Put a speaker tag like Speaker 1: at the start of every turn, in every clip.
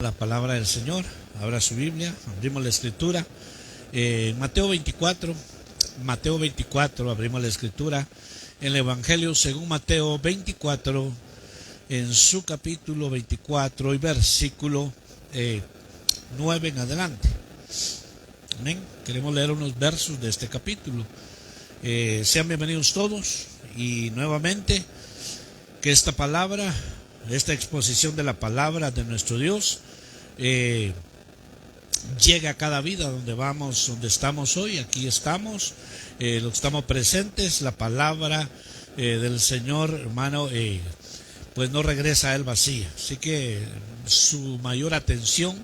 Speaker 1: La palabra del Señor. Abra su Biblia, abrimos la escritura. Mateo 24, abrimos la escritura. En el Evangelio según Mateo 24, en su capítulo 24 y versículo 9 en adelante. Amén. Queremos leer unos versos de este capítulo. Sean bienvenidos todos y nuevamente que esta palabra, esta exposición de la palabra de nuestro Dios llega a cada vida donde vamos, donde estamos hoy. Aquí estamos, los que estamos presentes. La palabra del Señor, hermano, pues no regresa a él vacía. Así que su mayor atención,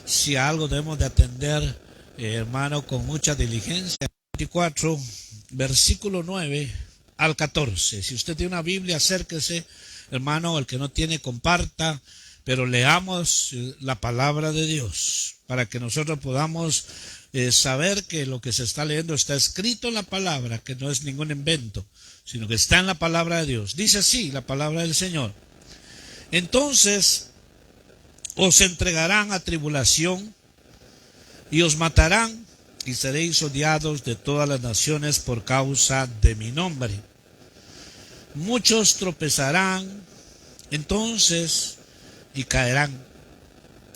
Speaker 1: si a algo debemos de atender, hermano, con mucha diligencia. 24, versículo 9 al 14. Si usted tiene una Biblia, acérquese, hermano. El que no tiene, comparta. Pero leamos la palabra de Dios para que nosotros podamos saber que lo que se está leyendo está escrito en la palabra, que no es ningún invento, sino que está en la palabra de Dios. Dice así la palabra del Señor: entonces os entregarán a tribulación y os matarán, y seréis odiados de todas las naciones por causa de mi nombre. Muchos tropezarán entonces y caerán,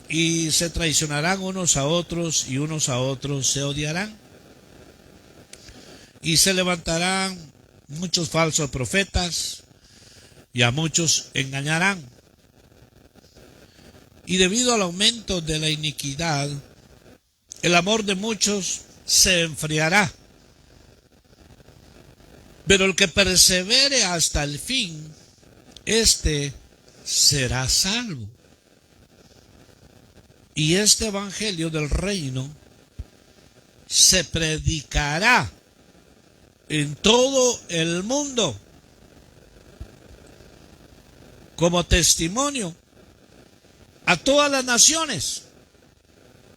Speaker 1: y se traicionarán unos a otros, y unos a otros se odiarán. Y se levantarán muchos falsos profetas, y a muchos engañarán. Y debido al aumento de la iniquidad, el amor de muchos se enfriará. Pero el que persevere hasta el fin, éste será salvo. Y este evangelio del reino se predicará en todo el mundo como testimonio a todas las naciones,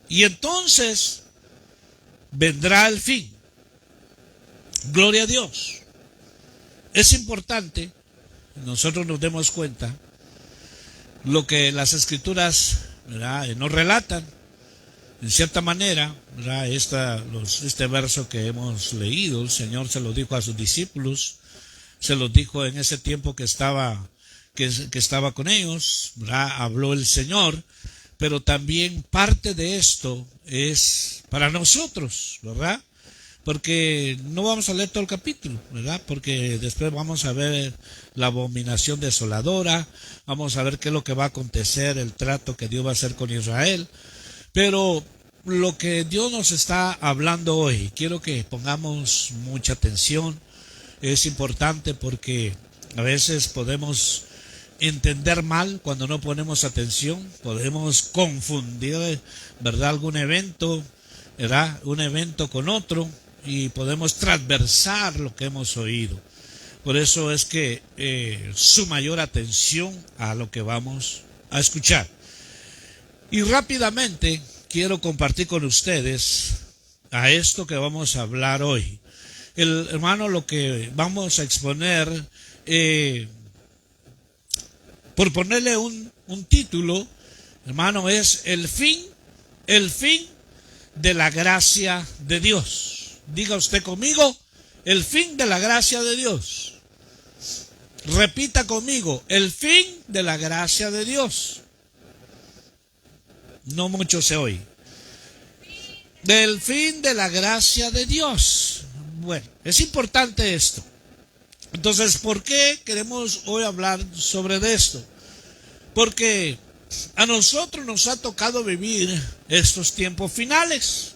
Speaker 1: y entonces vendrá el fin. Gloria a Dios. Es importante nosotros nos demos cuenta lo que las escrituras, ¿verdad?, nos relatan. En cierta manera, ¿verdad?, este verso que hemos leído, el Señor se lo dijo a sus discípulos, se los dijo en ese tiempo que estaba con ellos, ¿verdad? Habló el Señor, pero también parte de esto es para nosotros, ¿verdad? Porque no vamos a leer todo el capítulo, ¿verdad? Porque después vamos a ver la abominación desoladora, vamos a ver qué es lo que va a acontecer, el trato que Dios va a hacer con Israel. Pero lo que Dios nos está hablando hoy, quiero que pongamos mucha atención. Es importante porque a veces podemos entender mal cuando no ponemos atención, podemos confundir, ¿verdad?, algún evento, ¿verdad?, un evento con otro, y podemos transversar lo que hemos oído. Por eso es que su mayor atención a lo que vamos a escuchar. Y rápidamente quiero compartir con ustedes a esto que vamos a hablar hoy. Hermano, lo que vamos a exponer, por ponerle un título, hermano, es el fin de la gracia de Dios. Diga usted conmigo: el fin de la gracia de Dios. Repita conmigo: el fin de la gracia de Dios. No mucho se oye. Del fin de la gracia de Dios. Bueno, es importante esto. Entonces, ¿por qué queremos hoy hablar sobre esto? Porque a nosotros nos ha tocado vivir estos tiempos finales.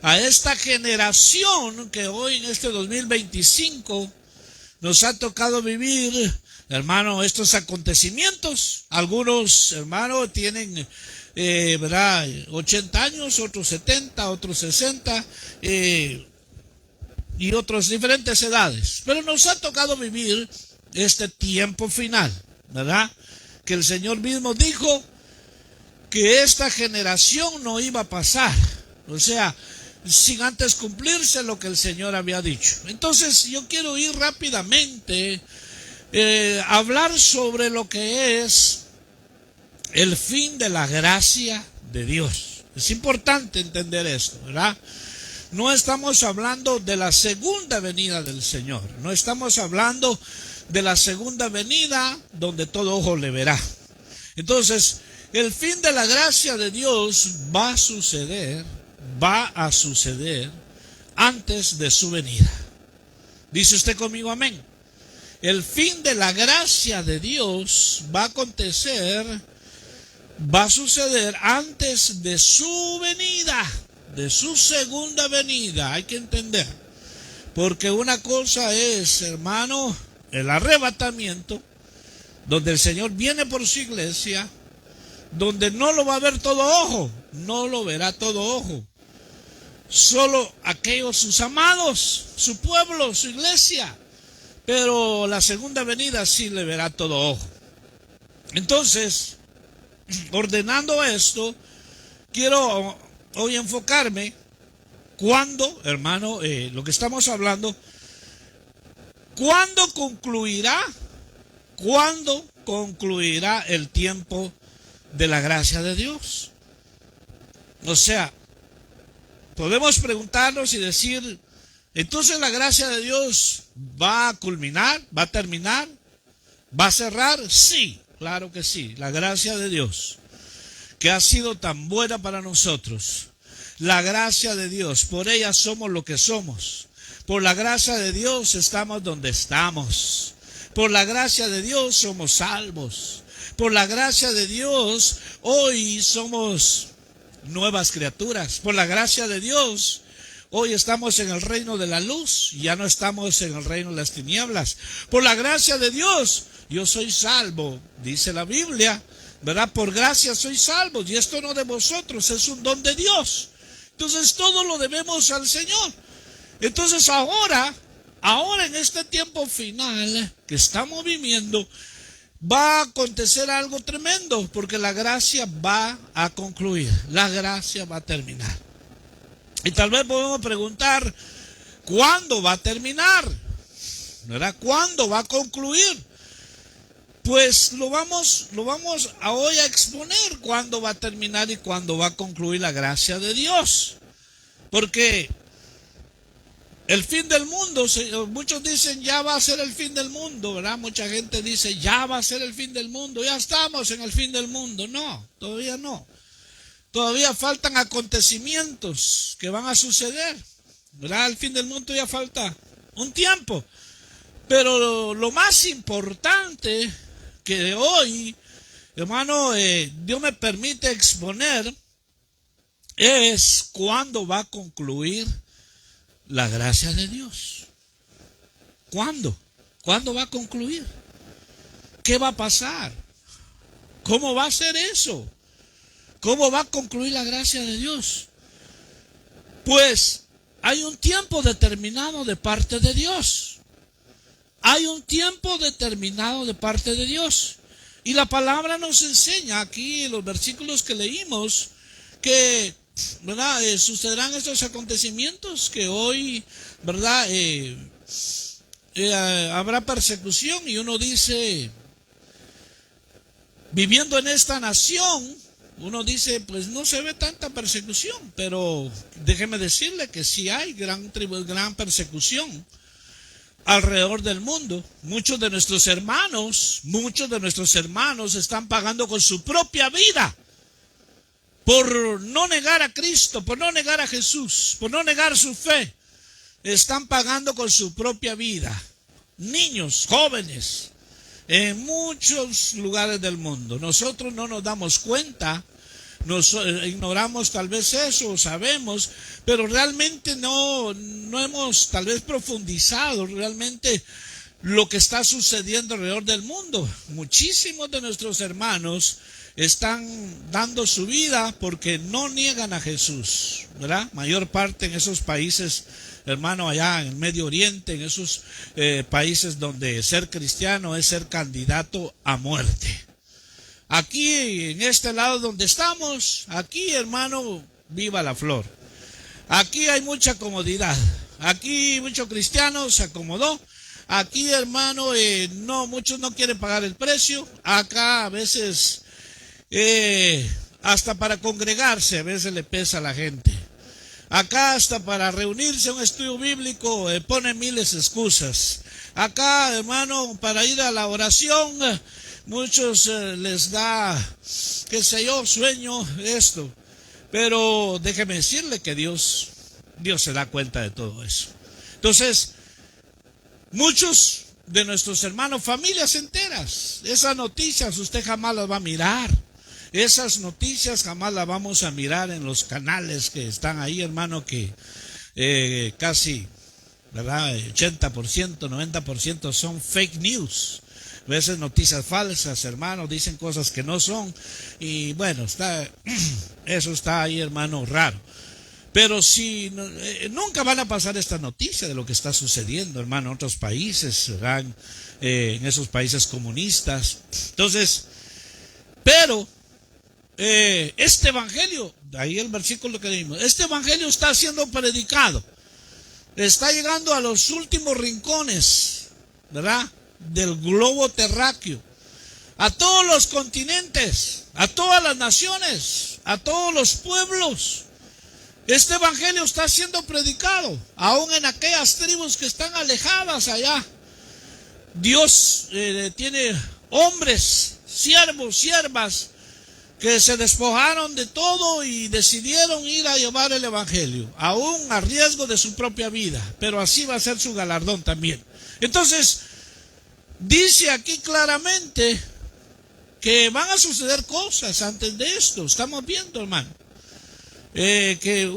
Speaker 1: A esta generación que hoy en este 2025 nos ha tocado vivir, hermano, estos acontecimientos. Algunos, hermano, tienen, ¿verdad?, 80 años, otros 70, otros 60, y otras diferentes edades. Pero nos ha tocado vivir este tiempo final, ¿verdad? Que el Señor mismo dijo que esta generación no iba a pasar. O sea, sin antes cumplirse lo que el Señor había dicho. Entonces yo quiero ir rápidamente a hablar sobre lo que es el fin de la gracia de Dios. Es importante entender esto, ¿verdad? No estamos hablando de la segunda venida del Señor. No estamos hablando de la segunda venida donde todo ojo le verá. Entonces, el fin de la gracia de Dios va a suceder antes de su venida. ¿Dice usted conmigo amén? El fin de la gracia de Dios va a suceder antes de su venida, de su segunda venida. Hay que entender. Porque una cosa es, hermano, el arrebatamiento, donde el Señor viene por su iglesia, donde no lo va a ver todo ojo, no lo verá todo ojo. Solo aquellos sus amados, su pueblo, su iglesia. Pero la segunda venida sí le verá todo ojo. Entonces, ordenando esto, quiero hoy enfocarme cuándo, hermano, lo que estamos hablando, ¿cuándo concluirá el tiempo de la gracia de Dios? O sea, podemos preguntarnos y decir, entonces la gracia de Dios va a culminar, va a terminar, va a cerrar. Sí, claro que sí. La gracia de Dios, que ha sido tan buena para nosotros. La gracia de Dios, por ella somos lo que somos. Por la gracia de Dios estamos donde estamos. Por la gracia de Dios somos salvos. Por la gracia de Dios hoy somos nuevas criaturas. Por la gracia de Dios hoy estamos en el reino de la luz, ya no estamos en el reino de las tinieblas. Por la gracia de Dios yo soy salvo, dice la Biblia, ¿verdad? Por gracia soy salvo, y esto no de vosotros, es un don de Dios. Entonces todo lo debemos al Señor. Entonces ahora en este tiempo final que estamos viviendo, va a acontecer algo tremendo, porque la gracia va a concluir, la gracia va a terminar. Y tal vez podemos preguntar, ¿cuándo va a terminar? ¿Verdad? ¿Cuándo va a concluir? Pues lo vamos a hoy a exponer cuándo va a terminar y cuándo va a concluir la gracia de Dios. Porque el fin del mundo, muchos dicen ya va a ser el fin del mundo, ¿verdad? Mucha gente dice ya va a ser el fin del mundo, ya estamos en el fin del mundo. No, todavía no. Todavía faltan acontecimientos que van a suceder, ¿verdad? El fin del mundo ya falta un tiempo. Pero lo más importante que hoy, hermano, Dios me permite exponer es cuándo va a concluir la gracia de Dios. ¿Cuándo? ¿Cuándo va a concluir? ¿Qué va a pasar? ¿Cómo va a ser eso? ¿Cómo va a concluir la gracia de Dios? Pues hay un tiempo determinado de parte de Dios. Hay un tiempo determinado de parte de Dios. Y la palabra nos enseña aquí en los versículos que leímos que, ¿verdad? Sucederán estos acontecimientos que hoy, ¿verdad? Habrá persecución, y uno dice, viviendo en esta nación, uno dice, pues no se ve tanta persecución, pero déjeme decirle que sí hay gran persecución alrededor del mundo. Muchos de nuestros hermanos están pagando con su propia vida por no negar a Cristo, por no negar a Jesús, por no negar su fe. Están pagando con su propia vida. Niños, jóvenes, en muchos lugares del mundo. Nosotros no nos damos cuenta, ignoramos tal vez eso, sabemos, pero realmente no hemos tal vez profundizado realmente lo que está sucediendo alrededor del mundo. Muchísimos de nuestros hermanos están dando su vida porque no niegan a Jesús, ¿verdad? Mayor parte en esos países, hermano, allá en el Medio Oriente, en esos países donde ser cristiano es ser candidato a muerte. Aquí, en este lado donde estamos, aquí, hermano, viva la flor. Aquí hay mucha comodidad. Aquí muchos cristianos se acomodó. Aquí, hermano, muchos no quieren pagar el precio. Acá a veces hasta para congregarse a veces le pesa a la gente. Acá hasta para reunirse a un estudio bíblico ponen miles de excusas. Acá, hermano, para ir a la oración, muchos les da, qué sé yo, sueño, esto. Pero déjeme decirle que Dios se da cuenta de todo eso. Entonces, muchos de nuestros hermanos, familias enteras, esas noticias usted jamás las va a mirar. Esas noticias jamás las vamos a mirar en los canales que están ahí, hermano, que casi, ¿verdad? 80%, 90% son fake news. A veces noticias falsas, hermano, dicen cosas que no son. Y bueno, eso está ahí, hermano, raro. Pero si nunca van a pasar esta noticia de lo que está sucediendo, hermano, en otros países, ¿verdad? En esos países comunistas. Entonces, pero este evangelio, ahí el versículo que leímos, este evangelio está siendo predicado, está llegando a los últimos rincones, ¿verdad?, del globo terráqueo, a todos los continentes, a todas las naciones, a todos los pueblos. Este evangelio está siendo predicado, aún en aquellas tribus que están alejadas allá. Dios tiene hombres, siervos, siervas, que se despojaron de todo y decidieron ir a llevar el evangelio, aún a riesgo de su propia vida, pero así va a ser su galardón también. Entonces, dice aquí claramente que van a suceder cosas antes de esto. Estamos viendo, hermano, que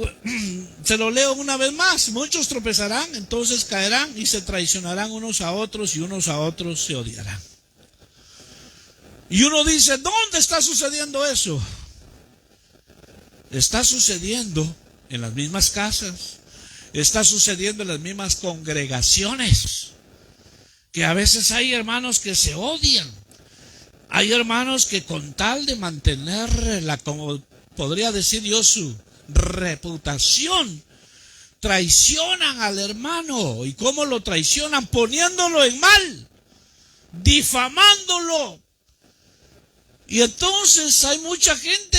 Speaker 1: se lo leo una vez más: muchos tropezarán, entonces caerán y se traicionarán unos a otros y unos a otros se odiarán. Y uno dice, ¿dónde está sucediendo eso? Está sucediendo en las mismas casas, está sucediendo en las mismas congregaciones, que a veces hay hermanos que se odian. Hay hermanos que con tal de mantener como podría decir yo, su reputación, traicionan al hermano. ¿Y cómo lo traicionan? Poniéndolo en mal, difamándolo. Y entonces hay mucha gente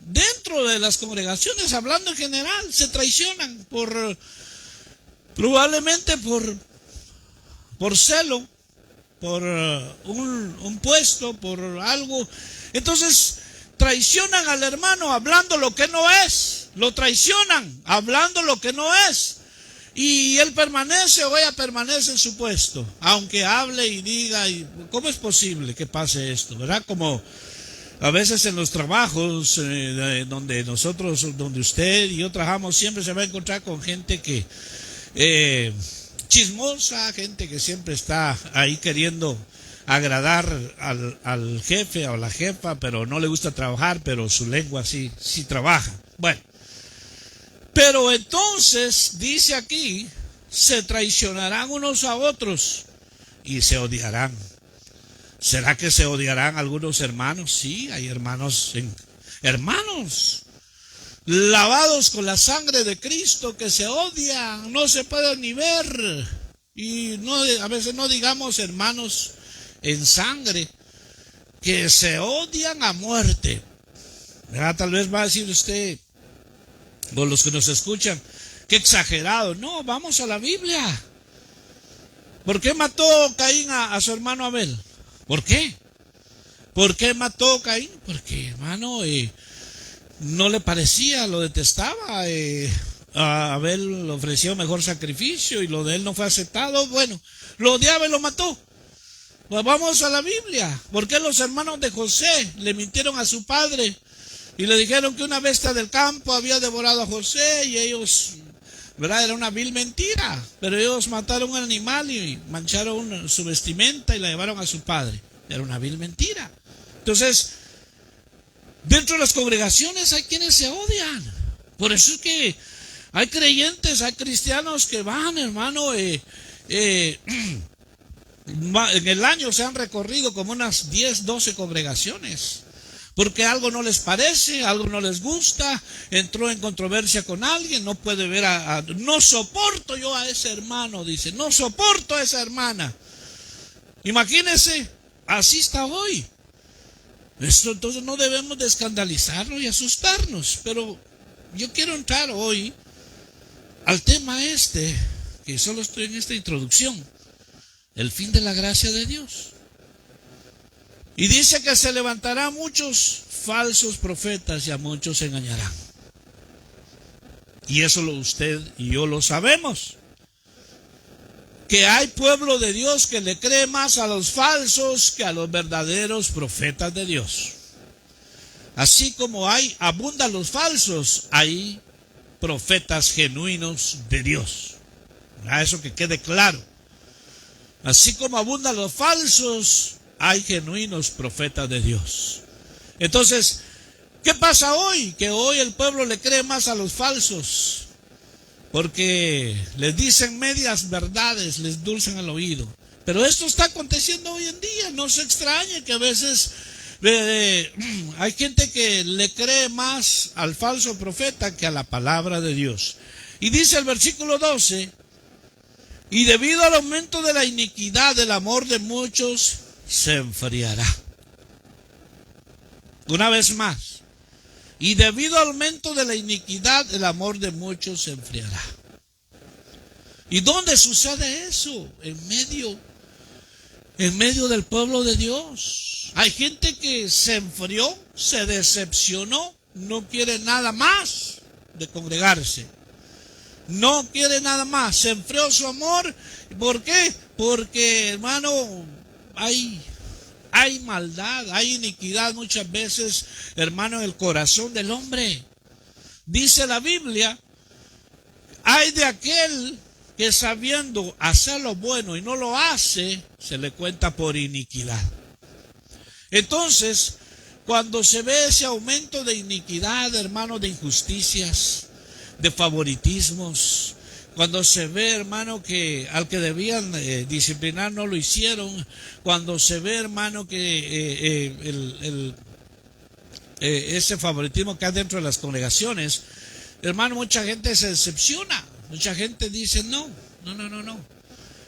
Speaker 1: dentro de las congregaciones, hablando en general, se traicionan probablemente por celo, por un puesto, por algo. Entonces traicionan al hermano hablando lo que no es, lo traicionan hablando lo que no es, y él permanece o ella permanece en su puesto, aunque hable y diga. Y ¿cómo es posible que pase esto, verdad? Como a veces en los trabajos donde usted y yo trabajamos, siempre se va a encontrar con gente que chismosa, gente que siempre está ahí queriendo agradar al jefe o a la jefa, pero no le gusta trabajar, pero su lengua sí trabaja. Bueno, pero entonces dice aquí, se traicionarán unos a otros y se odiarán. ¿Será que se odiarán algunos hermanos? Sí, hay hermanos lavados con la sangre de Cristo que se odian, no se pueden ni ver. Y a veces no digamos hermanos en sangre, que se odian a muerte. ¿Verdad? Tal vez va a decir usted, o los que nos escuchan, qué exagerado. No, vamos a la Biblia. ¿Por qué mató Caín a su hermano Abel? ¿Por qué? ¿Por qué mató Caín? Porque, hermano, no le parecía, lo detestaba. A Abel le ofreció mejor sacrificio y lo de él no fue aceptado. Bueno, lo odiaba y lo mató. Pues vamos a la Biblia. ¿Por qué los hermanos de José le mintieron a su padre y le dijeron que una bestia del campo había devorado a José? Y ellos, ¿verdad? Era una vil mentira, pero ellos mataron un animal y mancharon su vestimenta y la llevaron a su padre. Era una vil mentira. Entonces, dentro de las congregaciones hay quienes se odian. Por eso es que hay creyentes, hay cristianos que van, hermano, en el año se han recorrido como unas 10, 12 congregaciones, porque algo no les parece, algo no les gusta, entró en controversia con alguien, no puede ver no soporto yo a ese hermano, dice, no soporto a esa hermana. Imagínense, así está hoy. Esto entonces no debemos de escandalizarnos y asustarnos. Pero yo quiero entrar hoy al tema que solo estoy en esta introducción, el fin de la gracia de Dios. Y dice que se levantarán muchos falsos profetas y a muchos engañarán. Y eso usted y yo lo sabemos. Que hay pueblo de Dios que le cree más a los falsos que a los verdaderos profetas de Dios. Así como abundan los falsos, hay profetas genuinos de Dios. Eso que quede claro. Así como abundan los falsos, hay genuinos profetas de Dios. Entonces, ¿qué pasa hoy? Que hoy el pueblo le cree más a los falsos, porque les dicen medias verdades, les dulcen el oído. Pero esto está aconteciendo hoy en día. No se extrañe que a veces hay gente que le cree más al falso profeta que a la palabra de Dios. Y dice el versículo 12: y debido al aumento de la iniquidad, el amor de muchos se enfriará. Una vez más. Y debido al aumento de la iniquidad, el amor de muchos se enfriará. ¿Y dónde sucede eso? En medio del pueblo de Dios. Hay gente que se enfrió, se decepcionó, no quiere nada más de congregarse. No quiere nada más, se enfrió su amor. ¿Por qué? Porque, hermano, hay maldad, hay iniquidad muchas veces, hermano, en el corazón del hombre. Dice la Biblia: hay de aquel que sabiendo hacer lo bueno y no lo hace, se le cuenta por iniquidad. Entonces, cuando se ve ese aumento de iniquidad, hermano, de injusticias, de favoritismos, cuando se ve, hermano, que al que debían disciplinar no lo hicieron, cuando se ve, hermano, que ese favoritismo que hay dentro de las congregaciones, hermano, mucha gente se decepciona, mucha gente dice no.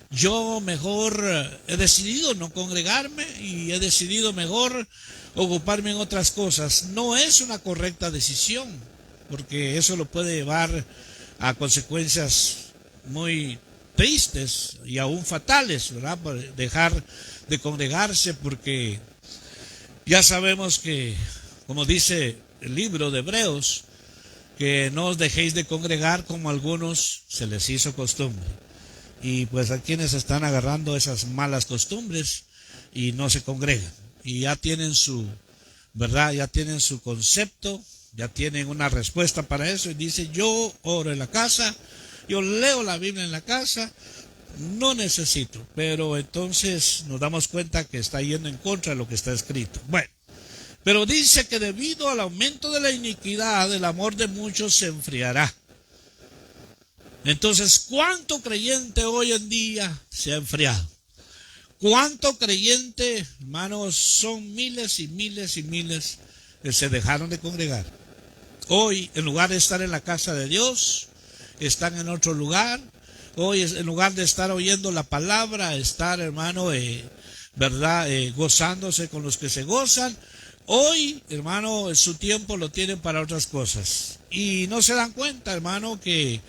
Speaker 1: Yo mejor he decidido no congregarme y he decidido mejor ocuparme en otras cosas. No es una correcta decisión, porque eso lo puede llevar a consecuencias muy tristes y aún fatales, ¿verdad? Por dejar de congregarse, porque ya sabemos que, como dice el libro de Hebreos, que no os dejéis de congregar como a algunos se les hizo costumbre. Y pues a quienes están agarrando esas malas costumbres y no se congregan. Y ya tienen ¿verdad? Ya tienen su concepto, ya tienen una respuesta para eso. Y dice: yo oro en la casa, yo leo la Biblia en la casa, no necesito. Pero entonces nos damos cuenta que está yendo en contra de lo que está escrito. Bueno, pero dice que debido al aumento de la iniquidad, el amor de muchos se enfriará. Entonces, ¿cuánto creyente hoy en día se ha enfriado? ¿Cuánto creyente, hermanos? Son miles y miles y miles que se dejaron de congregar. Hoy, en lugar de estar en la casa de Dios, están en otro lugar. Hoy, en lugar de estar oyendo la palabra, estar, hermano, ¿verdad? Gozándose con los que se gozan. Hoy, hermano, su tiempo lo tienen para otras cosas. Y no se dan cuenta, hermano, que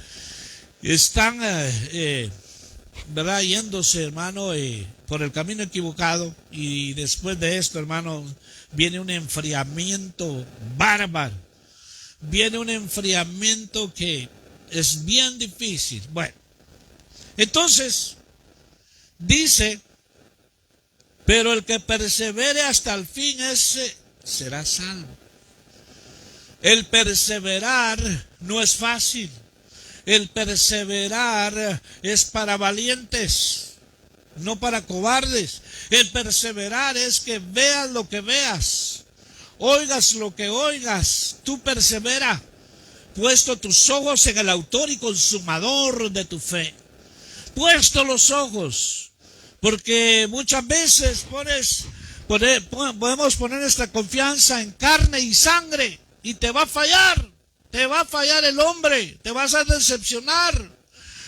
Speaker 1: están, ¿verdad? Yéndose, hermano, por el camino equivocado. Y después de esto, hermano, viene un enfriamiento bárbaro. Viene un enfriamiento que es bien difícil. Bueno, entonces, dice: pero el que persevere hasta el fin, ese será salvo. El perseverar no es fácil. El perseverar es para valientes, no para cobardes. El perseverar es que veas lo que veas, oigas lo que oigas, tú persevera, puesto tus ojos en el autor y consumador de tu fe. Puesto los ojos, porque muchas veces podemos poner nuestra confianza en carne y sangre y te va a fallar. Te va a fallar el hombre, te vas a decepcionar.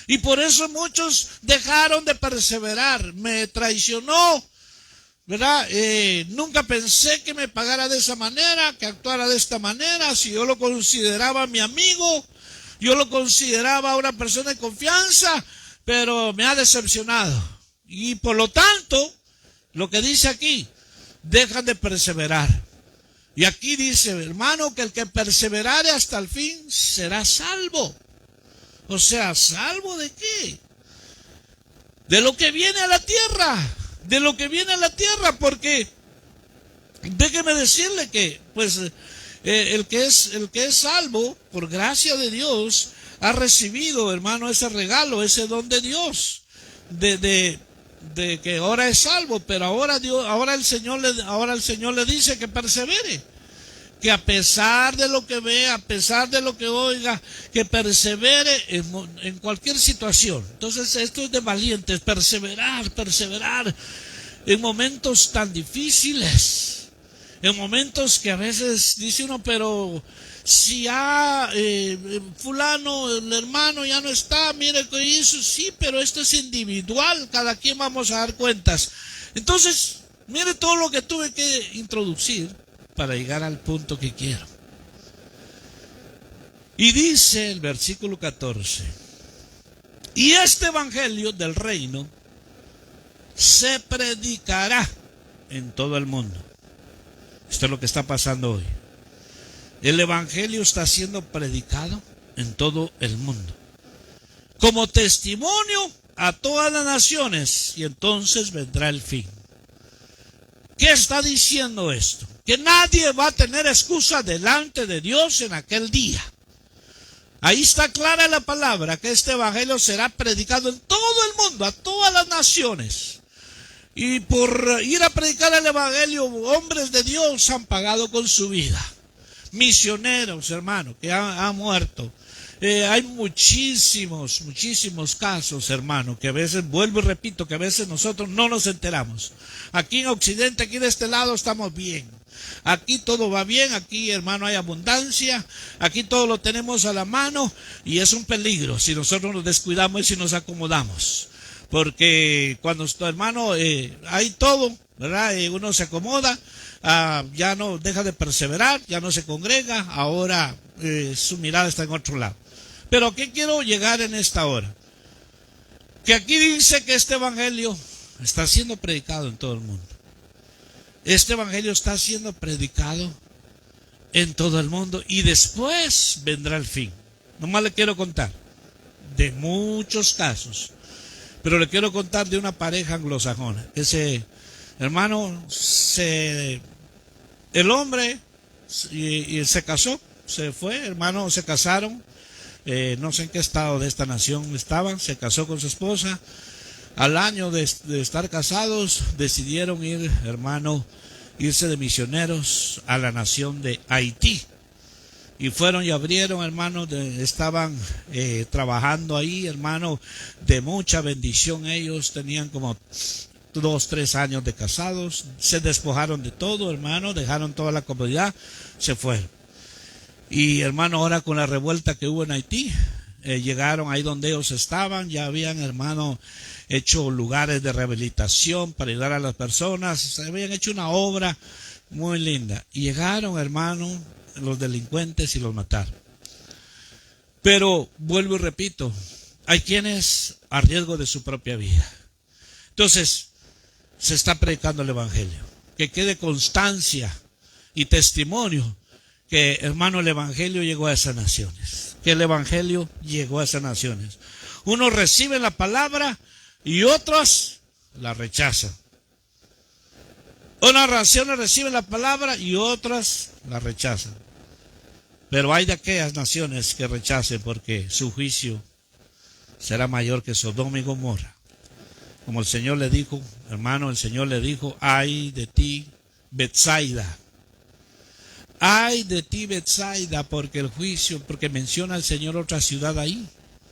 Speaker 1: Y por eso muchos dejaron de perseverar. Me traicionó ¿verdad? Nunca pensé que me pagara de esa manera, que actuara de esta manera. Si yo lo consideraba mi amigo, yo lo consideraba una persona de confianza, pero me ha decepcionado. Y por lo tanto, lo que dice aquí, dejan de perseverar. Y aquí dice, hermano, que el que perseverare hasta el fin será salvo. O sea, ¿salvo de qué? De lo que viene a la tierra. De lo que viene a la tierra, porque déjeme decirle que, pues, el que es salvo, por gracia de Dios, ha recibido, hermano, ese regalo, ese don de Dios, de que ahora es salvo, pero ahora el Señor le dice que persevere, que a pesar de lo que vea, a pesar de lo que oiga, que persevere en cualquier situación. Entonces esto es de valientes, perseverar en momentos tan difíciles, en momentos que a veces dice uno, pero si ya fulano, el hermano ya no está, mire que hizo, sí, pero esto es individual, cada quien vamos a dar cuentas. Entonces, mire todo lo que tuve que introducir para llegar al punto que quiero. Y dice el versículo 14, y este evangelio del reino se predicará en todo el mundo. Esto es lo que está pasando hoy. El evangelio está siendo predicado en todo el mundo, como testimonio a todas las naciones, y entonces vendrá el fin. ¿Qué está diciendo esto? Que nadie va a tener excusa delante de Dios en aquel día. Ahí está clara la palabra, que este evangelio será predicado en todo el mundo, a todas las naciones. Y por ir a predicar el evangelio, hombres de Dios han pagado con su vida. Misioneros, hermano, que han muerto. Hay muchísimos casos, hermano, que a veces, vuelvo y repito, que a veces nosotros no nos enteramos. Aquí en Occidente, aquí de este lado, estamos bien. Aquí todo va bien, aquí, hermano, hay abundancia, aquí todo lo tenemos a la mano, y es un peligro si nosotros nos descuidamos y si nos acomodamos. Porque cuando, hermano, hay todo, ¿verdad? Uno se acomoda, ya no deja de perseverar, ya no se congrega, ahora su mirada está en otro lado. Pero ¿a qué quiero llegar en esta hora? Que aquí dice que este evangelio está siendo predicado en todo el mundo. Este evangelio está siendo predicado en todo el mundo, y después vendrá el fin. Nomás le quiero contar de muchos casos, pero le quiero contar de una pareja anglosajona. Ese hermano, el hombre y se casó, se fue, hermano, se casaron. No sé en qué estado de esta nación estaban, se casó con su esposa. Al año de estar casados, decidieron ir, hermano, irse de misioneros a la nación de Haití. Y fueron y abrieron, hermano, estaban trabajando ahí, hermano, de mucha bendición. Ellos tenían como 2-3 años de casados, se despojaron de todo, hermano, dejaron toda la comodidad, se fueron. Y, hermano, ahora con la revuelta que hubo en Haití, llegaron ahí donde ellos estaban, ya habían, hermano, hecho lugares de rehabilitación para ayudar a las personas, se habían hecho una obra muy linda. Y llegaron, hermano, los delincuentes y los mataron. Pero, vuelvo y repito, hay quienes a riesgo de su propia vida. Entonces, se está predicando el evangelio. Que quede constancia y testimonio que, hermano, el evangelio llegó a esas naciones. Que el evangelio llegó a esas naciones. Unos reciben la palabra y otros la rechazan. Unas naciones reciben la palabra y otras la rechazan. Pero hay de aquellas naciones que rechacen, porque su juicio será mayor que Sodoma y Gomorra. Como el Señor le dijo, hermano, el Señor le dijo, ay de ti, Betsaida. Ay de ti, Betsaida, porque el juicio, porque menciona el Señor otra ciudad ahí,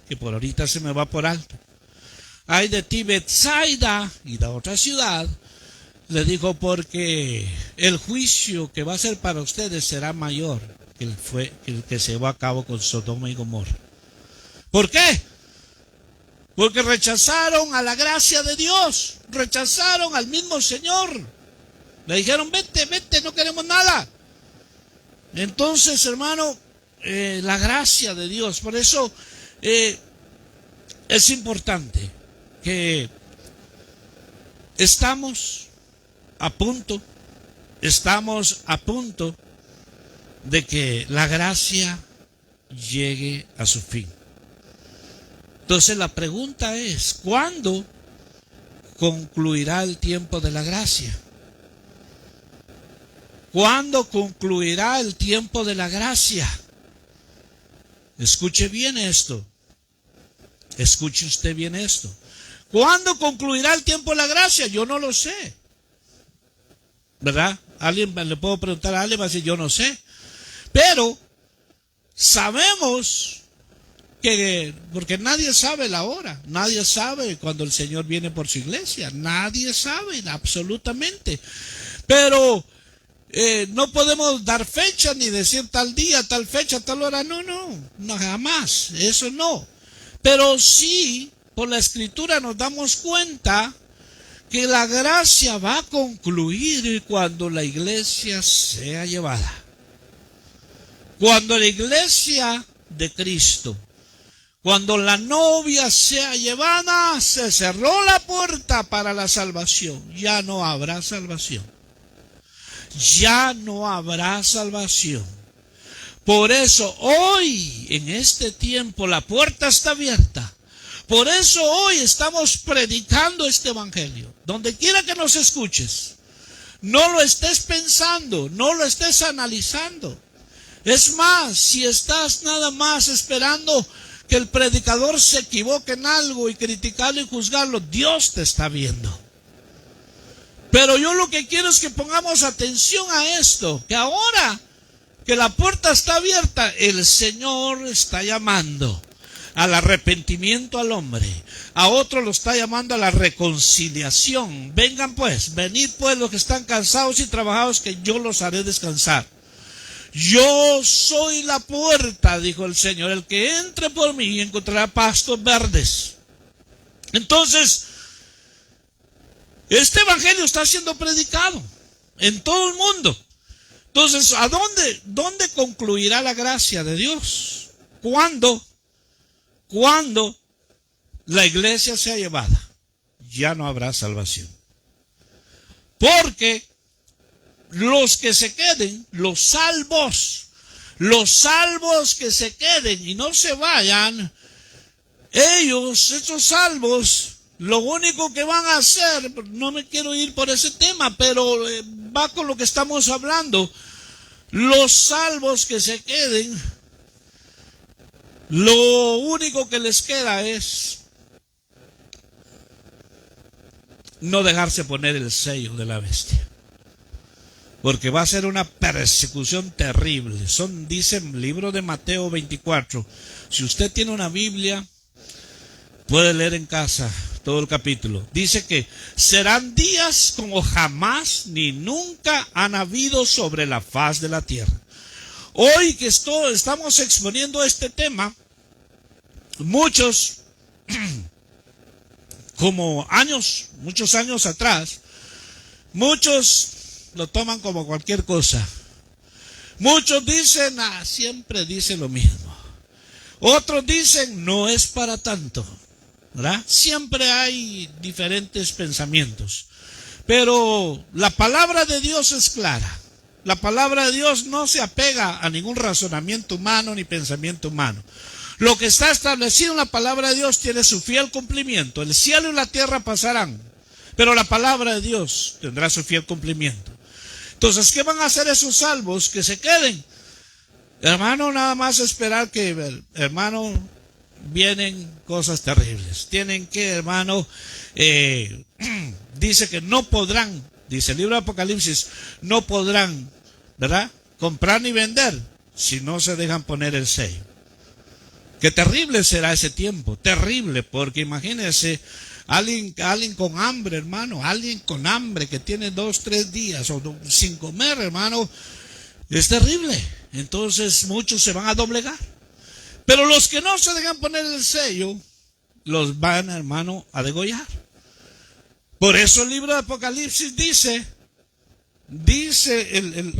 Speaker 1: que por ahorita se me va por alto. Ay de ti, Betsaida, y la otra ciudad, le dijo, porque el juicio que va a ser para ustedes será mayor que el que se llevó a cabo con Sodoma y Gomorra. ¿Por qué? Porque rechazaron a la gracia de Dios, rechazaron al mismo Señor. Le dijeron, vete, vete, no queremos nada. Entonces, hermano, la gracia de Dios. Por eso es importante que estamos a punto de que la gracia llegue a su fin. Entonces la pregunta es, ¿cuándo concluirá el tiempo de la gracia? ¿Cuándo concluirá el tiempo de la gracia? Escuche bien esto. Escuche usted bien esto. ¿Cuándo concluirá el tiempo de la gracia? Yo no lo sé. ¿Verdad? Alguien le puedo preguntar a alguien, va a decir, yo no sé. Pero sabemos que, porque nadie sabe la hora, nadie sabe cuando el Señor viene por su iglesia, nadie sabe absolutamente. Pero no podemos dar fecha ni decir tal día, tal fecha, tal hora, no, jamás, eso no. Pero sí, por la Escritura nos damos cuenta que la gracia va a concluir cuando la iglesia sea llevada. Cuando la iglesia de Cristo, cuando la novia sea llevada, se cerró la puerta para la salvación. Ya no habrá salvación. Ya no habrá salvación. Por eso hoy, en este tiempo, la puerta está abierta. Por eso hoy estamos predicando este evangelio. Donde quiera que nos escuches, no lo estés pensando, no lo estés analizando. Es más, si estás nada más esperando que el predicador se equivoque en algo y criticarlo y juzgarlo, Dios te está viendo. Pero yo lo que quiero es que pongamos atención a esto, que ahora que la puerta está abierta, el Señor está llamando al arrepentimiento al hombre. A otro lo está llamando a la reconciliación. Vengan pues, venid pues los que están cansados y trabajados, que yo los haré descansar. Yo soy la puerta, dijo el Señor. El que entre por mí encontrará pastos verdes. Entonces, este evangelio está siendo predicado en todo el mundo. Entonces, ¿a dónde concluirá la gracia de Dios? ¿Cuándo la iglesia sea llevada? Ya no habrá salvación. Porque los que se queden, los salvos que se queden y no se vayan, esos salvos, lo único que van a hacer, no me quiero ir por ese tema, pero va con lo que estamos hablando. Los salvos que se queden, lo único que les queda es no dejarse poner el sello de la bestia. Porque va a ser una persecución terrible. Dice el libro de Mateo 24. Si usted tiene una Biblia, puede leer en casa todo el capítulo. Dice que serán días como jamás ni nunca han habido sobre la faz de la tierra. Hoy que estamos exponiendo este tema, muchos, muchos años atrás, muchos lo toman como cualquier cosa. Muchos dicen, siempre dice lo mismo. Otros dicen, no es para tanto, ¿verdad? Siempre hay diferentes pensamientos. Pero la palabra de Dios es clara. La palabra de Dios no se apega a ningún razonamiento humano ni pensamiento humano. Lo que está establecido en la palabra de Dios tiene su fiel cumplimiento. El cielo y la tierra pasarán, pero la palabra de Dios tendrá su fiel cumplimiento. Entonces, ¿qué van a hacer esos salvos que se queden? Hermano, nada más esperar que, hermano, vienen cosas terribles. Tienen que, hermano, dice que no podrán, dice el libro de Apocalipsis, no podrán, ¿verdad?, comprar ni vender si no se dejan poner el sello. Qué terrible será ese tiempo, terrible, porque imagínense, alguien con hambre, hermano, alguien con hambre que tiene 2, 3 días o sin comer, hermano, es terrible. Entonces muchos se van a doblegar. Pero los que no se dejan poner el sello, los van, hermano, a degollar. Por eso el libro de Apocalipsis dice dice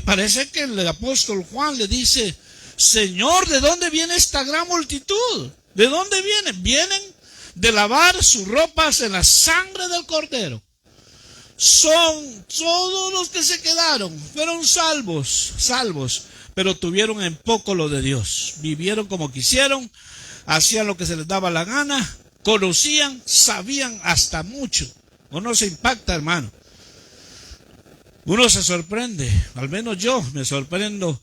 Speaker 1: parece que el apóstol Juan le dice: Señor, ¿de dónde viene esta gran multitud? ¿De dónde vienen? Vienen de lavar sus ropas en la sangre del Cordero. Son todos los que se quedaron, fueron salvos, pero tuvieron en poco lo de Dios. Vivieron como quisieron, hacían lo que se les daba la gana, conocían, sabían hasta mucho. Uno se impacta, hermano. Uno se sorprende, al menos yo me sorprendo,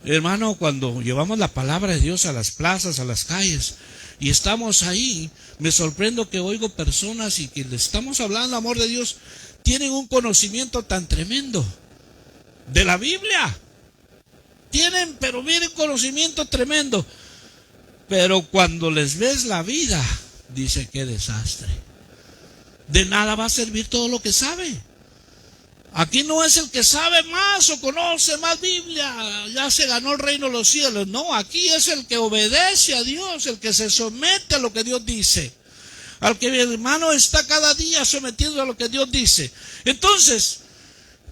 Speaker 1: hermano, cuando llevamos la palabra de Dios a las plazas, a las calles, y estamos ahí. Me sorprendo que oigo personas y que le estamos hablando del amor de Dios, tienen un conocimiento tan tremendo de la Biblia. Pero miren, conocimiento tremendo. Pero cuando les ves la vida, dice: qué desastre. De nada va a servir todo lo que sabe. Aquí no es el que sabe más o conoce más Biblia, ya se ganó el reino de los cielos. No, aquí es el que obedece a Dios, el que se somete a lo que Dios dice. Al que mi hermano está cada día sometido a lo que Dios dice. Entonces,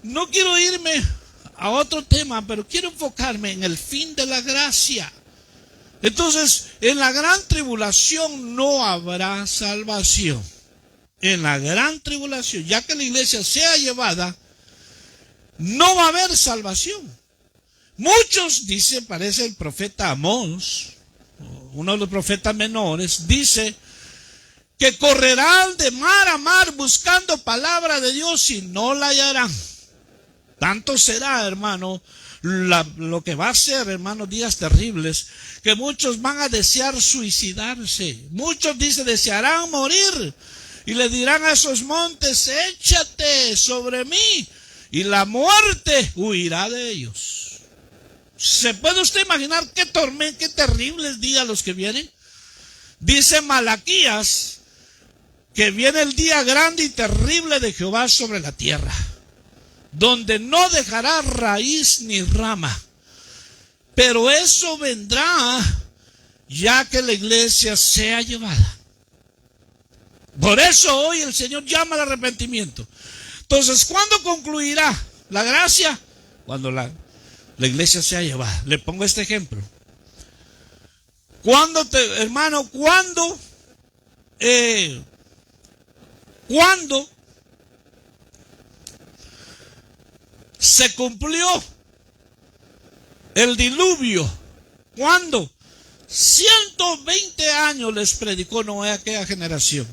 Speaker 1: no quiero irme a otro tema, pero quiero enfocarme en el fin de la gracia. Entonces, en la gran tribulación no habrá salvación. En la gran tribulación, ya que la iglesia sea llevada, no va a haber salvación. Muchos dicen, parece el profeta Amós, uno de los profetas menores, dice que correrán de mar a mar buscando palabra de Dios y no la hallarán. Tanto será, hermano, lo que va a ser, hermano, días terribles, que muchos van a desear suicidarse. Muchos, dice, desearán morir y le dirán a esos montes: échate sobre mí, y la muerte huirá de ellos. ¿Se puede usted imaginar qué terribles días los que vienen? Dice Malaquías que viene el día grande y terrible de Jehová sobre la tierra, donde no dejará raíz ni rama. Pero eso vendrá ya que la iglesia sea llevada. Por eso hoy el Señor llama al arrepentimiento. Entonces, ¿cuándo concluirá la gracia? Cuando la iglesia sea llevada. Le pongo este ejemplo. Hermano, ¿cuándo se cumplió el diluvio? ¿Cuándo? 120 años les predicó Noé a aquella generación.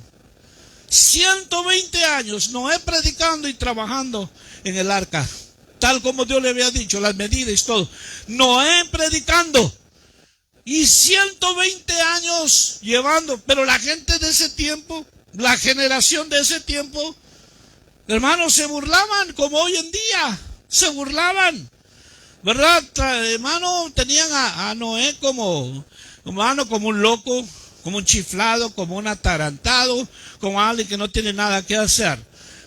Speaker 1: 120 años Noé predicando y trabajando en el arca, tal como Dios le había dicho, las medidas y todo. Noé predicando y 120 años llevando. Pero la gente de ese tiempo, la generación de ese tiempo, hermanos, se burlaban como hoy en día. Se burlaban, ¿verdad? Hermano, tenían a Noé como un loco, como un chiflado, como un atarantado, como alguien que no tiene nada que hacer.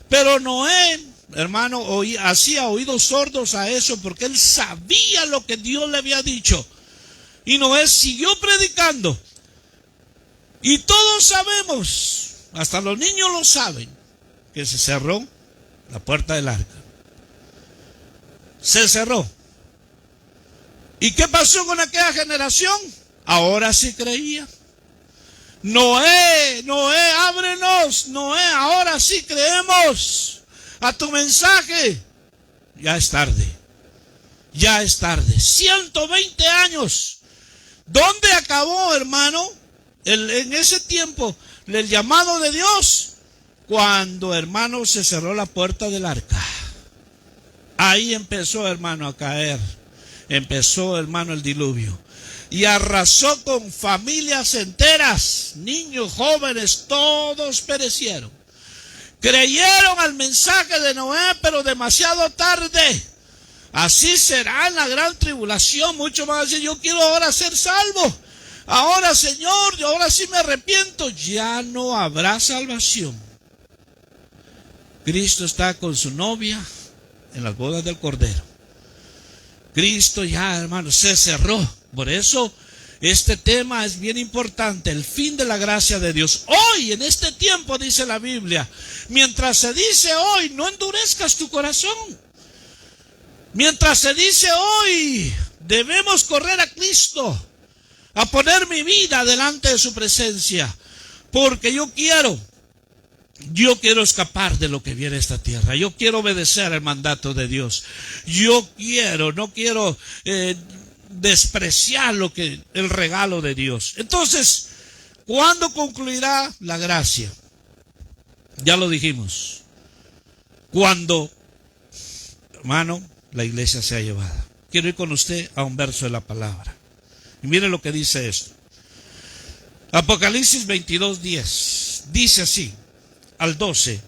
Speaker 1: Pero Noé, hermano, hacía oídos sordos a eso, porque él sabía lo que Dios le había dicho. Y Noé siguió predicando. Y todos sabemos, hasta los niños lo saben, que se cerró la puerta del arca. Se cerró. ¿Y qué pasó con aquella generación? Ahora sí creía. Noé, ábrenos. Noé, ahora sí creemos a tu mensaje. Ya es tarde. 120 años. ¿Dónde acabó, hermano, en ese tiempo el llamado de Dios? Cuando, hermano, se cerró la puerta del arca. Ahí empezó, hermano, a caer. Empezó, hermano, el diluvio. Y arrasó con familias enteras, niños, jóvenes, todos perecieron. Creyeron al mensaje de Noé, pero demasiado tarde. Así será en la gran tribulación. Muchos van a decir: yo quiero ahora ser salvo. Ahora, Señor, yo ahora sí me arrepiento. Ya no habrá salvación. Cristo está con su novia en las bodas del Cordero. Cristo ya, hermano, se cerró. Por eso Este tema es bien importante, el fin de la gracia de Dios. Hoy, en este tiempo, dice la Biblia, mientras se dice hoy, no endurezcas tu corazón. Mientras se dice hoy, debemos correr a Cristo, a poner mi vida delante de su presencia, porque yo quiero escapar de lo que viene a esta tierra. Yo quiero obedecer el mandato de Dios. No quiero despreciar el regalo de Dios. Entonces, ¿cuándo concluirá la gracia? Ya lo dijimos. Cuando, hermano, la iglesia sea llevada. Quiero ir con usted a un verso de la palabra. Y mire lo que dice esto. Apocalipsis 22:10. Dice así, al 12.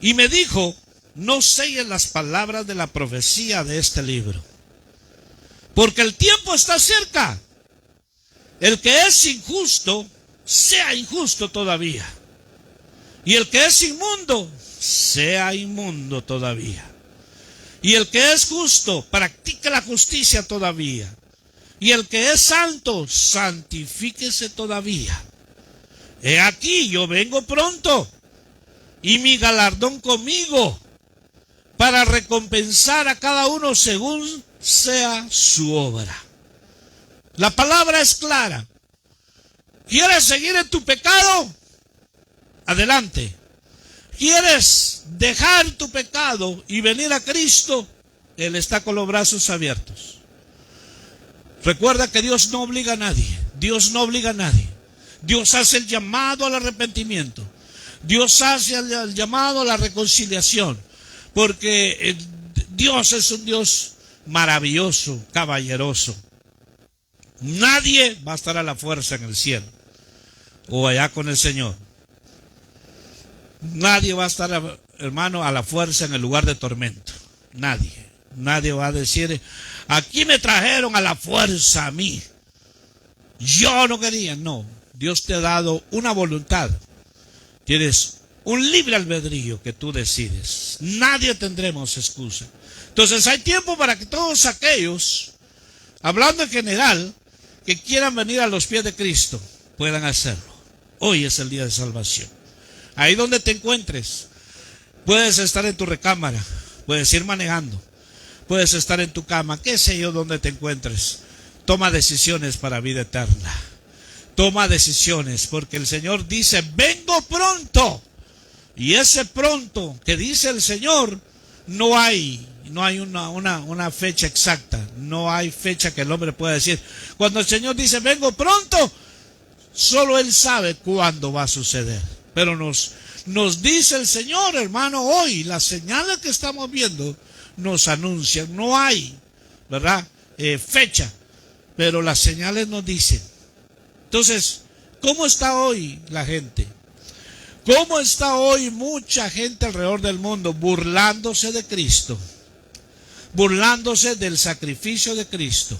Speaker 1: Y me dijo, no selles las palabras de la profecía de este libro, porque el tiempo está cerca. El que es injusto, sea injusto todavía. Y el que es inmundo, sea inmundo todavía. Y el que es justo, practique la justicia todavía. Y el que es santo, santifíquese todavía. He aquí, yo vengo pronto, y mi galardón conmigo, para recompensar a cada uno según sea su obra. La palabra es clara. ¿Quieres seguir en tu pecado? Adelante. ¿Quieres dejar tu pecado y venir a Cristo? Él está con los brazos abiertos. Recuerda que Dios no obliga a nadie. Dios no obliga a nadie. Dios hace el llamado al arrepentimiento. Dios hace el llamado a la reconciliación. Porque Dios es un Dios maravilloso, caballeroso. Nadie va a estar a la fuerza en el cielo o allá con el Señor. Nadie va a estar, hermano, a la fuerza en el lugar de tormento. Nadie. Nadie va a decir, aquí me trajeron a la fuerza a mí. Yo no quería. No. Dios te ha dado una voluntad. Tienes un libre albedrío que tú decides. Nadie tendremos excusa. Entonces hay tiempo para que todos aquellos, hablando en general, que quieran venir a los pies de Cristo, puedan hacerlo. Hoy es el día de salvación. Ahí donde te encuentres, puedes estar en tu recámara, puedes ir manejando, puedes estar en tu cama, qué sé yo, donde te encuentres. Toma decisiones para vida eterna. Toma decisiones, porque el Señor dice, vengo pronto. Y ese pronto que dice el Señor, no hay una fecha exacta. No hay fecha que el hombre pueda decir. Cuando el Señor dice, vengo pronto, solo Él sabe cuándo va a suceder. Pero nos dice el Señor, hermano, hoy las señales que estamos viendo nos anuncian. No hay, ¿verdad? Fecha, pero las señales nos dicen. Entonces, ¿cómo está hoy la gente? ¿Cómo está hoy mucha gente alrededor del mundo burlándose de Cristo? Burlándose del sacrificio de Cristo.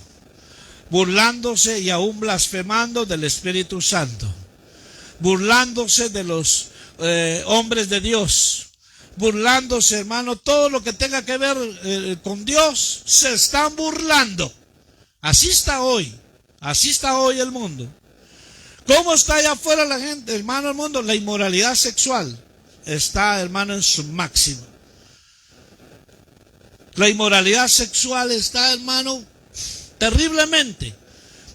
Speaker 1: Burlándose y aún blasfemando del Espíritu Santo. Burlándose de los hombres de Dios. Burlándose, hermano, todo lo que tenga que ver con Dios, se están burlando. Así está hoy. Así está hoy el mundo. ¿Cómo está allá afuera la gente, hermano, el mundo? La inmoralidad sexual está, hermano, en su máximo. La inmoralidad sexual está, hermano, terriblemente.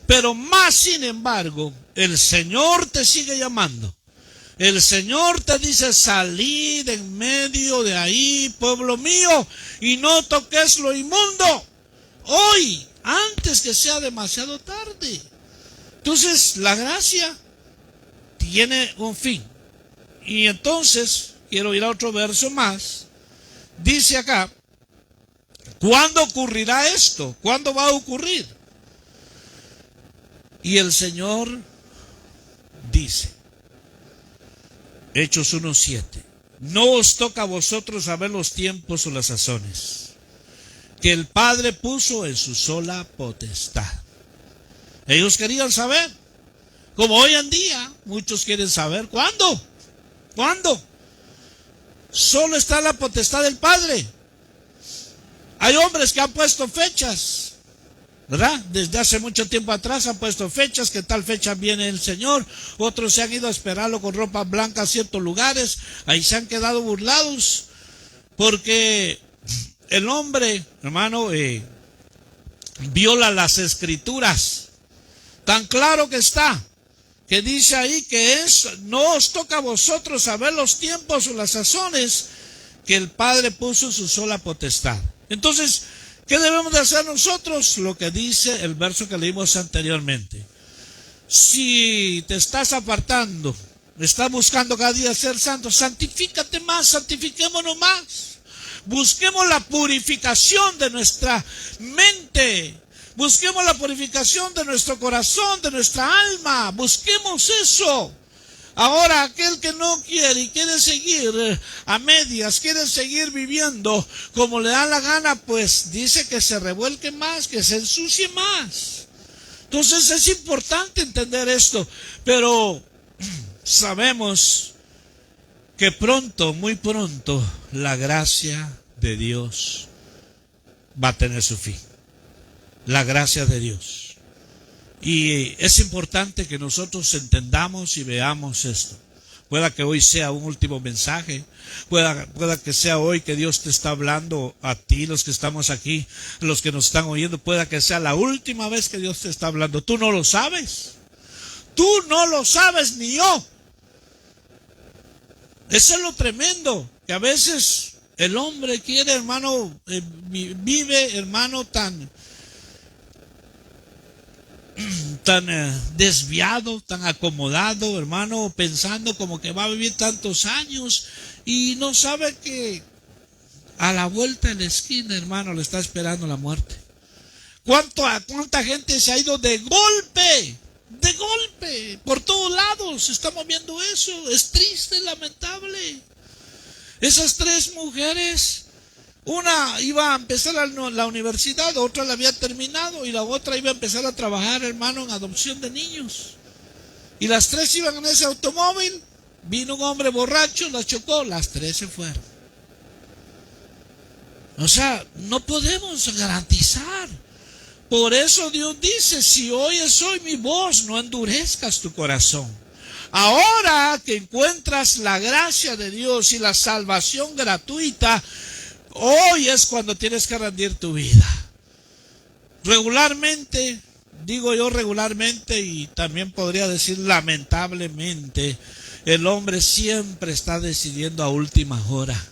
Speaker 1: Pero más sin embargo, el Señor te sigue llamando. El Señor te dice, salid en medio de ahí, pueblo mío, y no toques lo inmundo. Hoy, antes que sea demasiado tarde. Entonces, la gracia tiene un fin. Y entonces, quiero ir a otro verso más. Dice acá, ¿cuándo ocurrirá esto? ¿Cuándo va a ocurrir? Y el Señor dice, Hechos 1:7, no os toca a vosotros saber los tiempos o las sazones que el Padre puso en su sola potestad. Ellos querían saber, como hoy en día muchos quieren saber ¿cuándo? ¿Cuándo? Solo está la potestad del Padre. Hay hombres que han puesto fechas ¿verdad? Desde hace mucho tiempo atrás han puesto fechas, que tal fecha viene el Señor. Otros se han ido a esperarlo con ropa blanca a ciertos lugares. Ahí se han quedado burlados, porque el hombre, hermano, viola las escrituras. Tan claro que está, que dice ahí que no os toca a vosotros saber los tiempos o las sazones que el Padre puso en su sola potestad. Entonces, ¿qué debemos de hacer nosotros? Lo que dice el verso que leímos anteriormente. Si te estás apartando, estás buscando cada día ser santo, santifícate más, santifiquémonos más. Busquemos la purificación de nuestra mente. Busquemos la purificación de nuestro corazón, de nuestra alma. Busquemos eso. Ahora, aquel que no quiere y quiere seguir a medias, quiere seguir viviendo como le da la gana, pues dice que se revuelque más, que se ensucie más. Entonces es importante entender esto, pero sabemos que pronto, muy pronto, la gracia de Dios va a tener su fin. La gracia de Dios. Y es importante que nosotros entendamos y veamos esto. Pueda que hoy sea un último mensaje. Pueda que sea hoy que Dios te está hablando a ti, los que estamos aquí, los que nos están oyendo. Pueda que sea la última vez que Dios te está hablando. Tú no lo sabes. Tú no lo sabes, ni yo. Eso es lo tremendo. Que a veces el hombre quiere, hermano, vive, hermano, tan desviado, tan acomodado, hermano, pensando como que va a vivir tantos años y no sabe que a la vuelta de la esquina, hermano, le está esperando la muerte. ¿Cuánta gente se ha ido de golpe, por todos lados? Estamos viendo eso. Es triste, lamentable. Esas 3 mujeres, una iba a empezar la universidad, otra la había terminado y la otra iba a empezar a trabajar, hermano, en adopción de niños. Y las 3 iban en ese automóvil, vino un hombre borracho, las chocó, las 3 se fueron. O sea, no podemos garantizar. Por eso Dios dice, si oyes hoy mi voz, no endurezcas tu corazón. Ahora que encuentras la gracia de Dios y la salvación gratuita, hoy es cuando tienes que rendir tu vida. Regularmente, digo yo regularmente y también podría decir lamentablemente, el hombre siempre está decidiendo a última hora.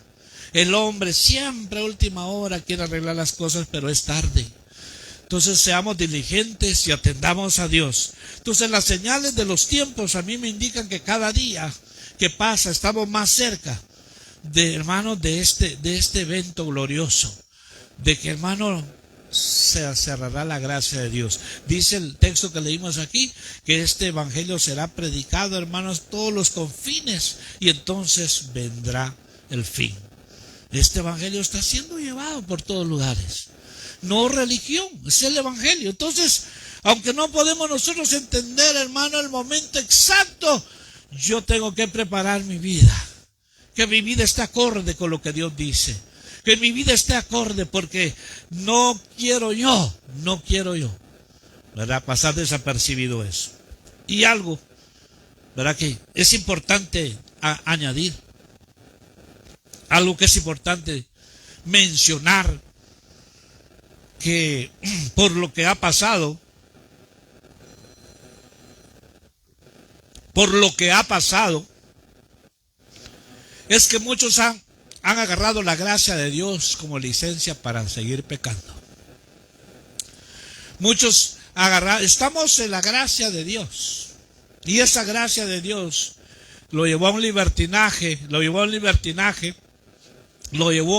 Speaker 1: El hombre siempre a última hora quiere arreglar las cosas, pero es tarde. Entonces seamos diligentes y atendamos a Dios. Entonces las señales de los tiempos a mí me indican que cada día que pasa estamos más cerca de, hermano, de este evento glorioso, de que, hermano, se cerrará la gracia de Dios. Dice el texto que leímos aquí que este evangelio será predicado, hermanos, todos los confines, y entonces vendrá el fin. Este evangelio está siendo llevado por todos lugares. No religión, es el evangelio. Entonces, aunque no podemos nosotros entender, hermano, el momento exacto, yo tengo que preparar mi vida. Que mi vida esté acorde con lo que Dios dice. Que mi vida esté acorde, porque no quiero yo, ¿verdad?, pasar desapercibido eso. Y algo, ¿verdad?, que es importante añadir. Algo que es importante mencionar, que por lo que ha pasado, es que muchos han agarrado la gracia de Dios como licencia para seguir pecando. Muchos estamos en la gracia de Dios, y esa gracia de Dios lo llevó a un libertinaje, lo llevó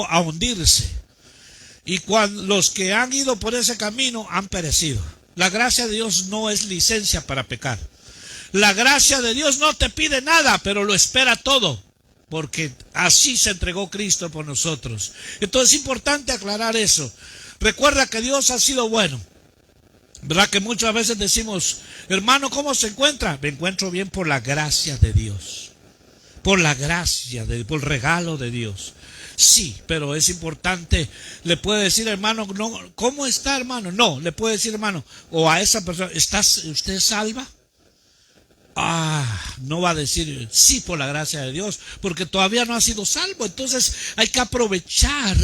Speaker 1: a hundirse. Y cuando los que han ido por ese camino han perecido. La gracia de Dios no es licencia para pecar. La gracia de Dios no te pide nada, pero lo espera todo, porque así se entregó Cristo por nosotros. Entonces es importante aclarar eso. Recuerda que Dios ha sido bueno. ¿Verdad que muchas veces decimos, hermano, ¿cómo se encuentra? Me encuentro bien por la gracia de Dios. Por la gracia, por el regalo de Dios. Sí, pero es importante. Le puede decir, hermano, no, ¿cómo está, hermano? No, le puede decir, hermano, o a esa persona, ¿usted salva? No va a decir sí por la gracia de Dios, porque todavía no ha sido salvo. Entonces hay que aprovechar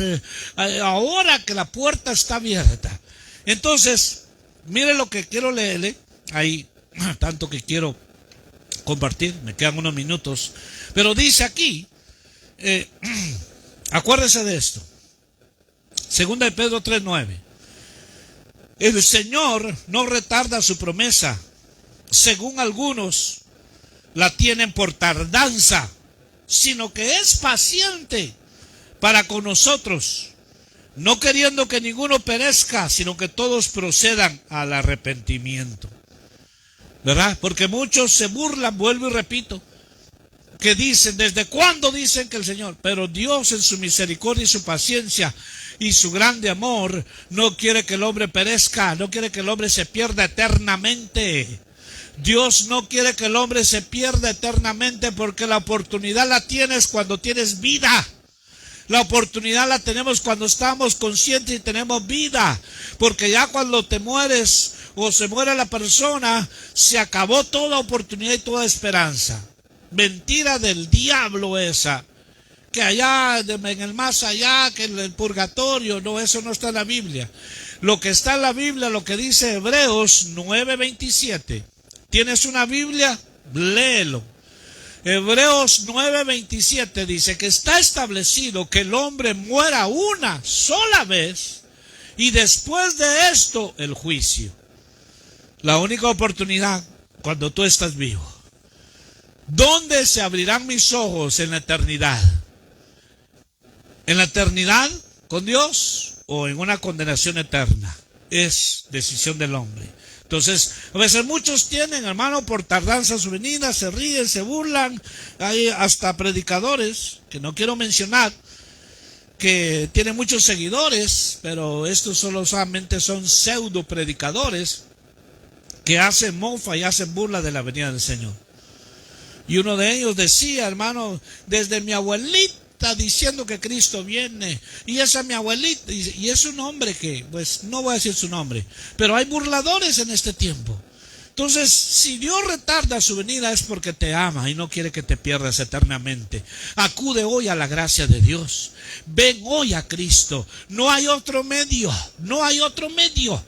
Speaker 1: ahora que la puerta está abierta. Entonces, mire lo que quiero leerle. Hay tanto que quiero compartir, me quedan unos minutos. Pero dice aquí, acuérdese de esto. Segunda de Pedro 3:9. El Señor no retarda su promesa, según algunos la tienen por tardanza, sino que es paciente para con nosotros, no queriendo que ninguno perezca, sino que todos procedan al arrepentimiento. ¿Verdad? Porque muchos se burlan, vuelvo y repito, que dicen, ¿desde cuándo dicen que el Señor? Pero Dios en su misericordia y su paciencia y su grande amor no quiere que el hombre perezca, no quiere que el hombre se pierda eternamente. Dios no quiere que el hombre se pierda eternamente, porque la oportunidad la tienes cuando tienes vida. La oportunidad la tenemos cuando estamos conscientes y tenemos vida, porque ya cuando te mueres o se muere la persona, se acabó toda oportunidad y toda esperanza. Mentira del diablo esa, que allá en el más allá, que en el purgatorio. No, eso no está en la Biblia. Lo que está en la Biblia, lo que dice Hebreos 9:27. ¿Tienes una Biblia? Léelo. Hebreos 9:27 dice que está establecido que el hombre muera una sola vez y después de esto el juicio. La única oportunidad cuando tú estás vivo. ¿Dónde se abrirán mis ojos en la eternidad? ¿En la eternidad con Dios o en una condenación eterna? Es decisión del hombre. Entonces, a veces muchos tienen, hermano, por tardanza su venida, se ríen, se burlan. Hay hasta predicadores, que no quiero mencionar, que tienen muchos seguidores, pero estos solamente son pseudo predicadores que hacen mofa y hacen burla de la venida del Señor. Y uno de ellos decía, hermano, desde mi abuelita diciendo que Cristo viene, y esa mi abuelita, y es un hombre que, pues no voy a decir su nombre, pero hay burladores en este tiempo. Entonces, si Dios retarda su venida es porque te ama y no quiere que te pierdas eternamente. Acude hoy a la gracia de Dios. Ven hoy a Cristo. No hay otro medio, no hay otro medio.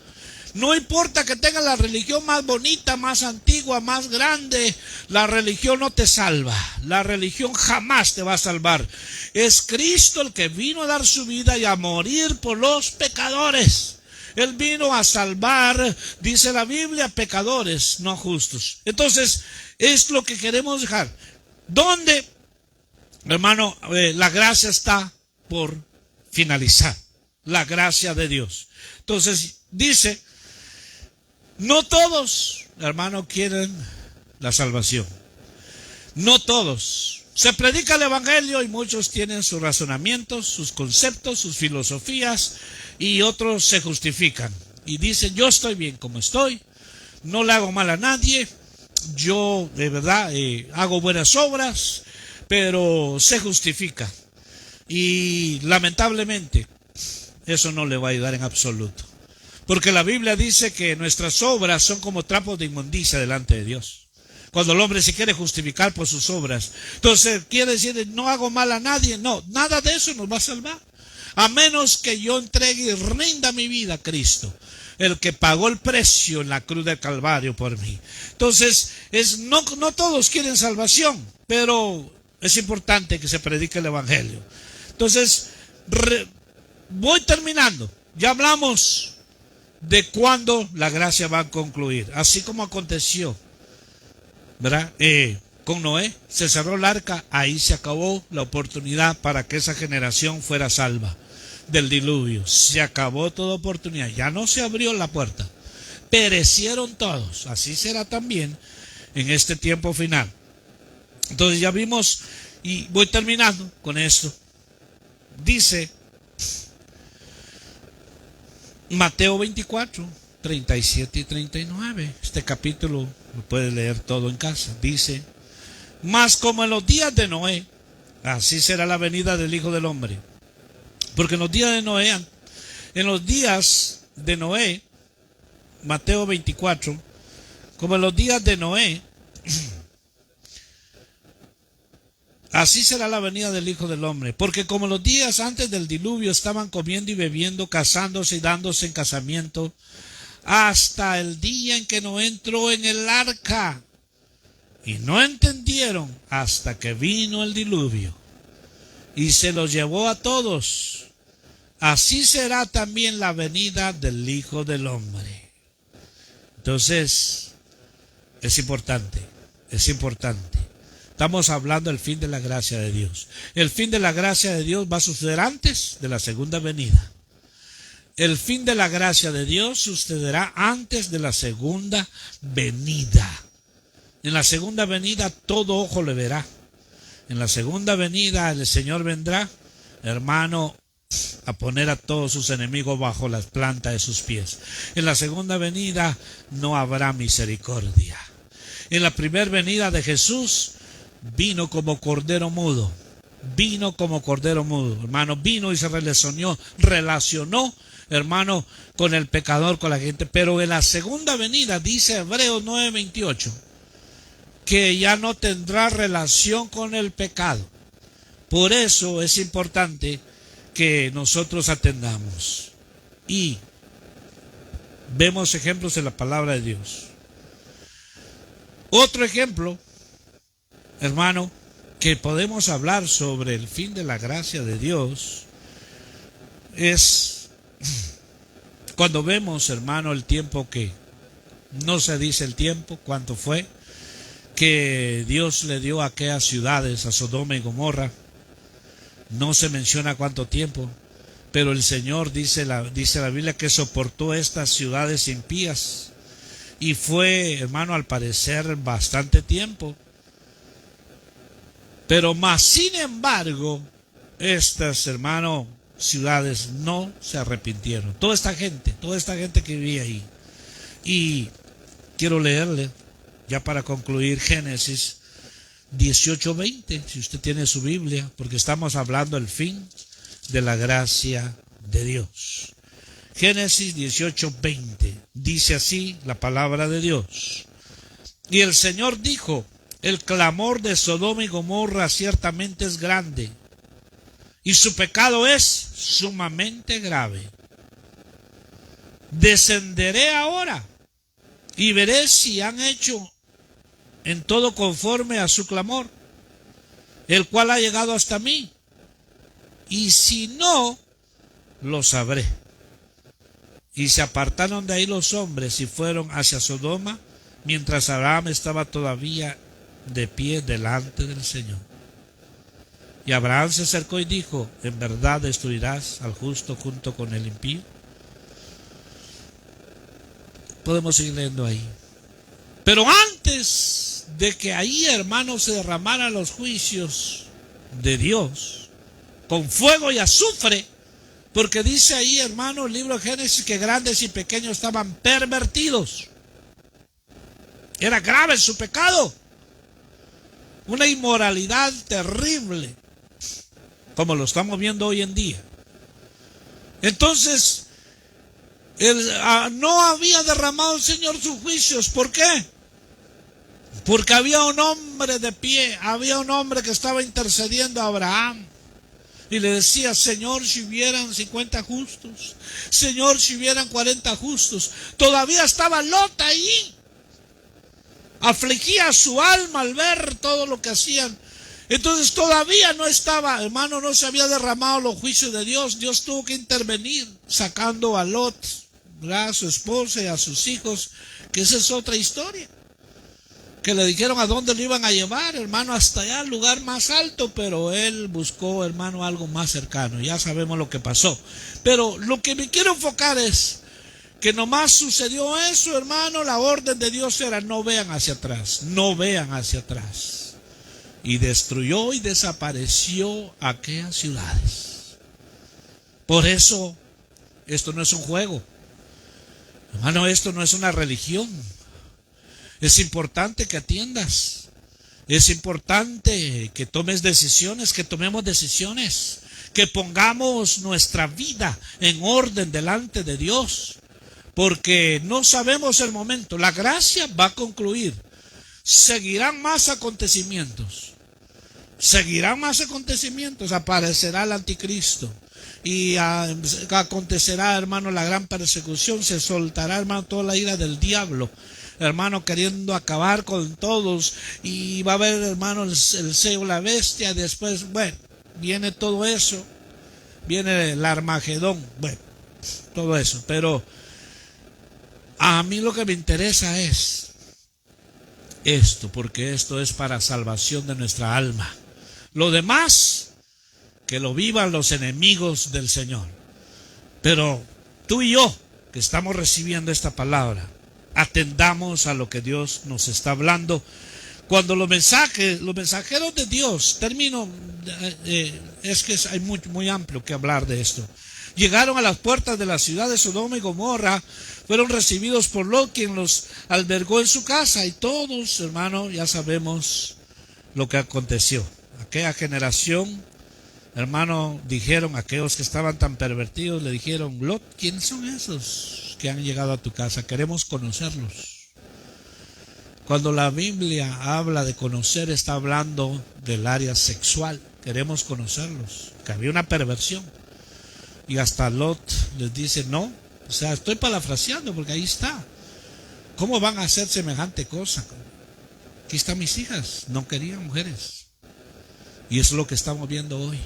Speaker 1: No importa que tengas la religión más bonita, más antigua, más grande, la religión no te salva. La religión jamás te va a salvar. Es Cristo el que vino a dar su vida y a morir por los pecadores. Él vino a salvar, dice la Biblia, pecadores, no justos. Entonces, es lo que queremos dejar. ¿Dónde, hermano, la gracia está por finalizar? La gracia de Dios. Entonces, dice, no todos, hermano, quieren la salvación. No todos. Se predica el evangelio y muchos tienen sus razonamientos, sus conceptos, sus filosofías, y otros se justifican. Y dicen, yo estoy bien como estoy, no le hago mal a nadie, yo de verdad hago buenas obras, pero se justifica. Y lamentablemente, eso no le va a ayudar en absoluto. Porque la Biblia dice que nuestras obras son como trapos de inmundicia delante de Dios. Cuando el hombre se quiere justificar por sus obras. Entonces quiere decir, no hago mal a nadie. No, nada de eso nos va a salvar. A menos que yo entregue y rinda mi vida a Cristo. El que pagó el precio en la cruz del Calvario por mí. Entonces, no todos quieren salvación. Pero es importante que se predique el evangelio. Entonces, voy terminando. Ya hablamos de cuándo la gracia va a concluir, así como aconteció, ¿verdad? Con Noé, se cerró el arca, ahí se acabó la oportunidad para que esa generación fuera salva del diluvio. Se acabó toda oportunidad, ya no se abrió la puerta, perecieron todos. Así será también en este tiempo final. Entonces ya vimos, y voy terminando con esto. Dice Mateo 24, 37 y 39. Este capítulo lo puedes leer todo en casa. Dice, mas como en los días de Noé, así será la venida del Hijo del Hombre. Porque en los días de Noé, Mateo 24, como en los días de Noé, así será la venida del Hijo del Hombre. Porque como los días antes del diluvio estaban comiendo y bebiendo, casándose y dándose en casamiento, hasta el día en que Noé entró en el arca. Y no entendieron hasta que vino el diluvio y se los llevó a todos. Así será también la venida del Hijo del Hombre. Entonces, es importante. Estamos hablando del fin de la gracia de Dios. El fin de la gracia de Dios va a suceder antes de la segunda venida. El fin de la gracia de Dios sucederá antes de la segunda venida. En la segunda venida todo ojo le verá. En la segunda venida el Señor vendrá, hermano, a poner a todos sus enemigos bajo las plantas de sus pies. En la segunda venida no habrá misericordia. En la primera venida de Jesús vino como cordero mudo. Hermano, vino y se relacionó, hermano, con el pecador, con la gente. Pero en la segunda venida, dice Hebreos 9:28, que ya no tendrá relación con el pecado. Por eso es importante que nosotros atendamos. Y vemos ejemplos en la palabra de Dios. Otro ejemplo, hermano, que podemos hablar sobre el fin de la gracia de Dios es cuando vemos, hermano, el tiempo que no se dice el tiempo, cuánto fue, que Dios le dio a aquellas ciudades, a Sodoma y Gomorra. No se menciona cuánto tiempo, pero el Señor dice la Biblia que soportó estas ciudades impías. Y fue, hermano, al parecer bastante tiempo. Pero más sin embargo, estas, hermano, ciudades no se arrepintieron. Toda esta gente que vivía ahí. Y quiero leerle, ya para concluir, Génesis 18:20, si usted tiene su Biblia, porque estamos hablando del fin de la gracia de Dios. Génesis 18:20, dice así la palabra de Dios. Y el Señor dijo: el clamor de Sodoma y Gomorra ciertamente es grande, y su pecado es sumamente grave. Descenderé ahora y veré si han hecho en todo conforme a su clamor, el cual ha llegado hasta mí, y si no, lo sabré. Y se apartaron de ahí los hombres y fueron hacia Sodoma, mientras Abraham estaba todavía de pie delante del Señor. Y Abraham se acercó y dijo: ¿en verdad destruirás al justo junto con el impío? Podemos seguir leyendo ahí. Pero antes de que ahí, hermanos, se derramaran los juicios de Dios con fuego y azufre, porque dice ahí, hermano, el libro de Génesis, que grandes y pequeños estaban pervertidos. Era grave su pecado, una inmoralidad terrible, como lo estamos viendo hoy en día. Entonces, no había derramado el Señor sus juicios. ¿Por qué? Porque había un hombre de pie, había un hombre que estaba intercediendo a Abraham. Y le decía: Señor, si hubieran 50 justos, Señor, si hubieran 40 justos. Todavía estaba Lot ahí. Afligía su alma al ver todo lo que hacían. Entonces todavía no estaba, hermano, no se había derramado los juicios de Dios. Dios tuvo que intervenir sacando a Lot, a su esposa y a sus hijos, que esa es otra historia. Que le dijeron a dónde lo iban a llevar, hermano, hasta allá, al lugar más alto, pero él buscó, hermano, algo más cercano. Ya sabemos lo que pasó. Pero lo que me quiero enfocar es que nomás sucedió eso, hermano. La orden de Dios era: no vean hacia atrás, no vean hacia atrás. Y destruyó y desapareció aquellas ciudades. Por eso, esto no es un juego, hermano, esto no es una religión. Es importante que atiendas. Es importante que tomes decisiones, que tomemos decisiones, que pongamos nuestra vida en orden delante de Dios, porque no sabemos el momento. La gracia va a concluir. Seguirán más acontecimientos. Aparecerá el anticristo. Y acontecerá, hermano, la gran persecución. Se soltará, hermano, toda la ira del diablo, hermano, queriendo acabar con todos. Y va a haber, hermano, el sello de la bestia. Después, bueno, viene todo eso. Viene el Armagedón. Bueno, todo eso. Pero a mí lo que me interesa es esto, porque esto es para salvación de nuestra alma. Lo demás, que lo vivan los enemigos del Señor. Pero tú y yo, que estamos recibiendo esta palabra, atendamos a lo que Dios nos está hablando. Cuando los mensajeros de Dios, es que hay muy amplio que hablar de esto. Llegaron a las puertas de la ciudad de Sodoma y Gomorra, fueron recibidos por Lot, quien los albergó en su casa, y todos, hermano, ya sabemos lo que aconteció. Aquella generación, hermano, dijeron, aquellos que estaban tan pervertidos, le dijeron: Lot, ¿quiénes son esos que han llegado a tu casa? Queremos conocerlos. Cuando la Biblia habla de conocer, está hablando del área sexual. Queremos conocerlos, que había una perversión. Y hasta Lot les dice: no, o sea, estoy parafraseando porque ahí está. ¿Cómo van a hacer semejante cosa? Aquí están mis hijas, no querían mujeres. Y eso es lo que estamos viendo hoy.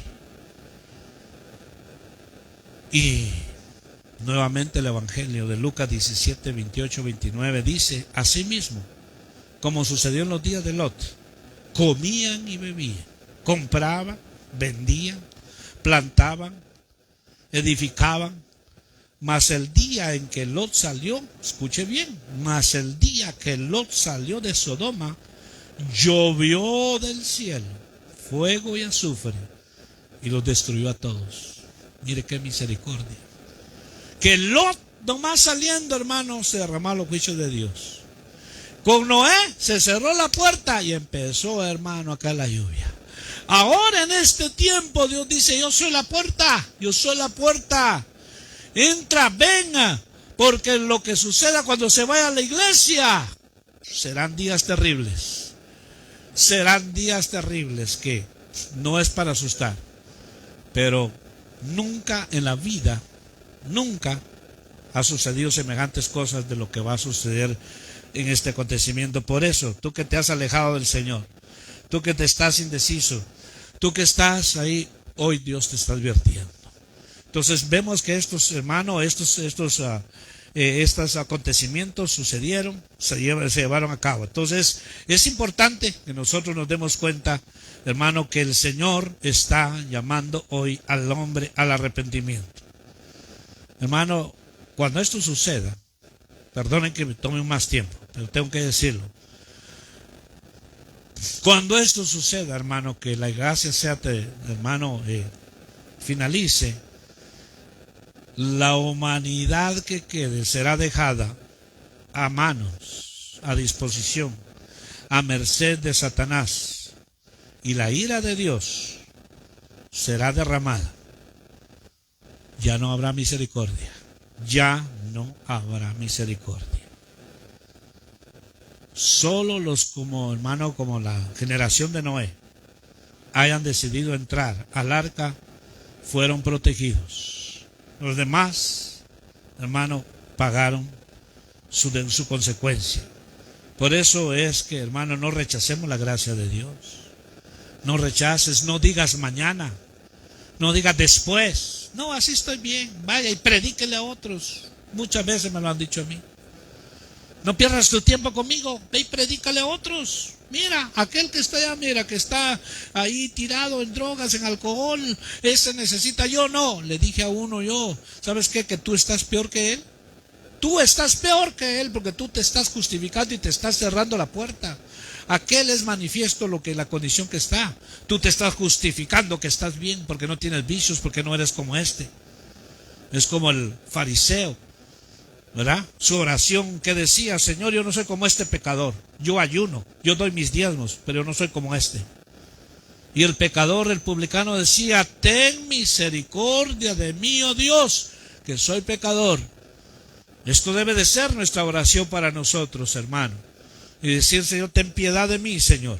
Speaker 1: Y nuevamente el Evangelio de Lucas 17, 28, 29 dice: asimismo, como sucedió en los días de Lot, comían y bebían, compraban, vendían, plantaban, edificaban. Mas el día en que Lot salió, escuche bien, mas el día que Lot salió de Sodoma, llovió del cielo fuego y azufre y los destruyó a todos. Mire qué misericordia. Que Lot, nomás saliendo, hermano, se derramó los juicios de Dios. Con Noé se cerró la puerta y empezó, hermano, acá la lluvia. Ahora en este tiempo Dios dice: yo soy la puerta, yo soy la puerta. Entra, venga, porque lo que suceda cuando se vaya a la iglesia serán días terribles. Serán días terribles que no es para asustar, pero nunca en la vida, nunca ha sucedido semejantes cosas de lo que va a suceder en este acontecimiento. Por eso, tú que te has alejado del Señor, tú que te estás indeciso, tú que estás ahí, hoy Dios te está advirtiendo. Entonces vemos que estos, hermanos, estos acontecimientos sucedieron, se llevaron a cabo. Entonces es importante que nosotros nos demos cuenta, hermano, que el Señor está llamando hoy al hombre al arrepentimiento. Hermano, cuando esto suceda, perdonen que me tome más tiempo, pero tengo que decirlo. Cuando esto suceda, hermano, que la gracia sea, hermano, finalice, la humanidad que quede será dejada a manos, a disposición, a merced de Satanás, y la ira de Dios será derramada. Ya no habrá misericordia. Ya no habrá misericordia. Solo los como la generación de Noé hayan decidido entrar al arca fueron protegidos. Los demás, hermano, pagaron su consecuencia. Por eso es que, hermano, no rechacemos la gracia de Dios. No rechaces, no digas mañana, no digas después. No, así estoy bien, vaya y predíquele a otros. Muchas veces me lo han dicho a mí. No pierdas tu tiempo conmigo, ve y predícale a otros. Mira, aquel que está allá, mira, que está ahí tirado en drogas, en alcohol, ese necesita. Yo no, le dije a uno yo, ¿sabes qué? Que tú estás peor que él. Tú estás peor que él porque tú te estás justificando y te estás cerrando la puerta. Aquel es manifiesto la condición que está. Tú te estás justificando que estás bien porque no tienes vicios, porque no eres como este. Es como el fariseo, ¿verdad? Su oración que decía: Señor, yo no soy como este pecador. Yo ayuno, yo doy mis diezmos, pero yo no soy como este. Y el pecador, el publicano decía: ten misericordia de mí, oh Dios, que soy pecador. Esto debe de ser nuestra oración para nosotros, hermano. Y decir: Señor, ten piedad de mí, Señor.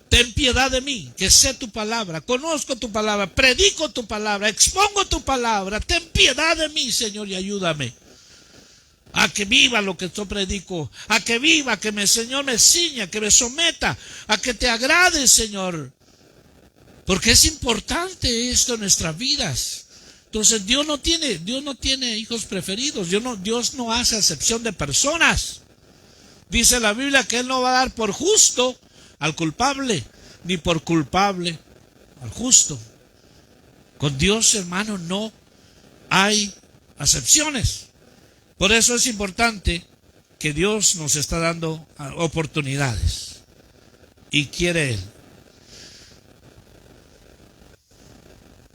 Speaker 1: Ten piedad de mí, que sé tu palabra, conozco tu palabra, predico tu palabra, expongo tu palabra. Ten piedad de mí, Señor, y ayúdame a que viva lo que yo predico, a que viva, que Señor me ciña, que me someta, a que te agrade, Señor. Porque es importante esto en nuestras vidas. Entonces Dios no tiene hijos preferidos. Dios no hace acepción de personas. Dice la Biblia que Él no va a dar por justo al culpable, ni por culpable al justo. Con Dios, hermano, no hay acepciones. Por eso es importante que Dios nos está dando oportunidades. Y quiere Él.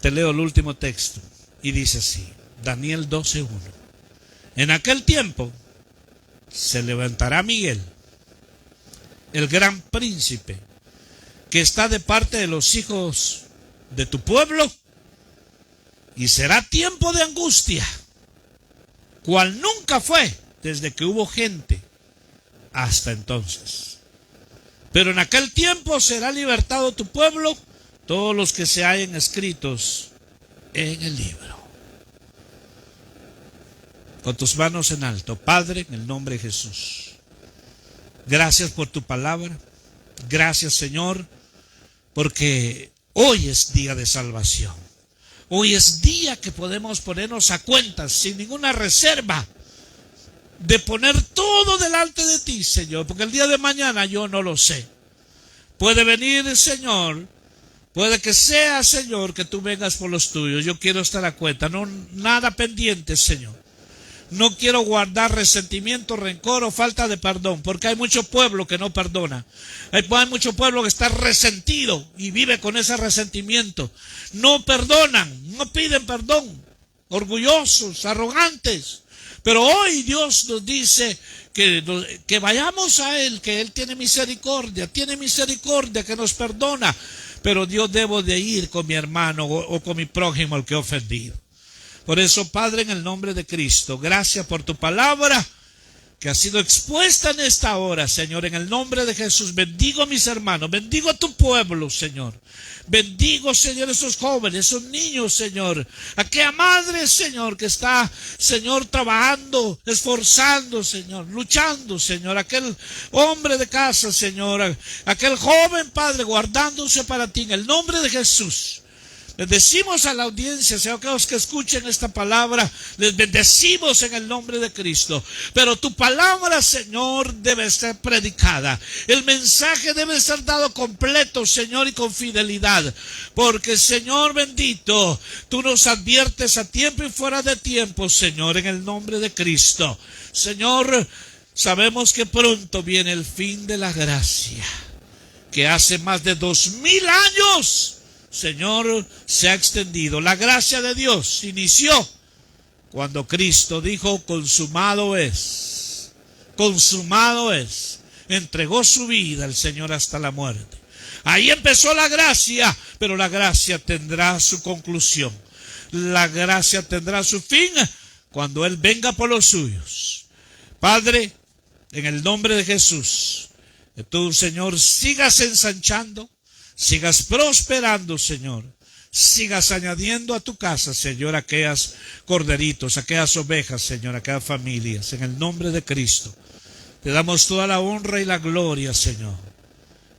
Speaker 1: Te leo el último texto. Y dice así, Daniel 12:1. En aquel tiempo se levantará Miguel, el gran príncipe, que está de parte de los hijos de tu pueblo, y será tiempo de angustia, cual nunca fue desde que hubo gente hasta entonces. Pero en aquel tiempo será libertado tu pueblo, todos los que se hallen escritos en el libro. Con tus manos en alto, Padre, en el nombre de Jesús. Gracias por tu palabra. Gracias, Señor, porque hoy es día de salvación. Hoy es día que podemos ponernos a cuentas sin ninguna reserva, de poner todo delante de ti, Señor, porque el día de mañana yo no lo sé. Puede venir, Señor, puede que sea, Señor, que tú vengas por los tuyos. Yo quiero estar a cuenta, no nada pendiente, Señor. No quiero guardar resentimiento, rencor o falta de perdón, porque hay mucho pueblo que no perdona. Hay mucho pueblo que está resentido y vive con ese resentimiento. No perdonan, no piden perdón, orgullosos, arrogantes. Pero hoy Dios nos dice que vayamos a Él, que Él tiene misericordia, que nos perdona. Pero yo debo de ir con mi hermano o con mi prójimo, el que he ofendido. Por eso, Padre, en el nombre de Cristo, gracias por tu palabra que ha sido expuesta en esta hora, Señor. En el nombre de Jesús, bendigo a mis hermanos, bendigo a tu pueblo, Señor. Bendigo, Señor, esos jóvenes, esos niños, Señor. Aquella madre, Señor, que está, Señor, trabajando, esforzando, Señor, luchando, Señor. Aquel hombre de casa, Señor. Aquel joven, Padre, guardándose para ti, en el nombre de Jesús. Bendecimos a la audiencia, Señor, que los que escuchen esta palabra, les bendecimos en el nombre de Cristo. Pero tu palabra, Señor, debe ser predicada. El mensaje debe ser dado completo, Señor, y con fidelidad. Porque, Señor bendito, tú nos adviertes a tiempo y fuera de tiempo, Señor, en el nombre de Cristo. Señor, sabemos que pronto viene el fin de la gracia, que hace más de 2000 años, Señor, se ha extendido. La gracia de Dios inició cuando Cristo dijo: consumado es. Consumado es. Entregó su vida el Señor hasta la muerte. Ahí empezó la gracia, pero la gracia tendrá su conclusión. La gracia tendrá su fin cuando Él venga por los suyos. Padre, en el nombre de Jesús, que tú, Señor, sigas ensanchando, sigas prosperando, Señor. Sigas añadiendo a tu casa, Señor, aquellas corderitos, aquellas ovejas, Señor, aquellas familias. En el nombre de Cristo, te damos toda la honra y la gloria, Señor.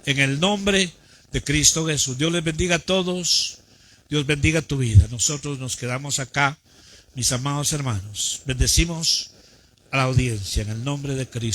Speaker 1: En el nombre de Cristo Jesús. Dios les bendiga a todos. Dios bendiga tu vida. Nosotros nos quedamos acá, mis amados hermanos. Bendecimos a la audiencia en el nombre de Cristo.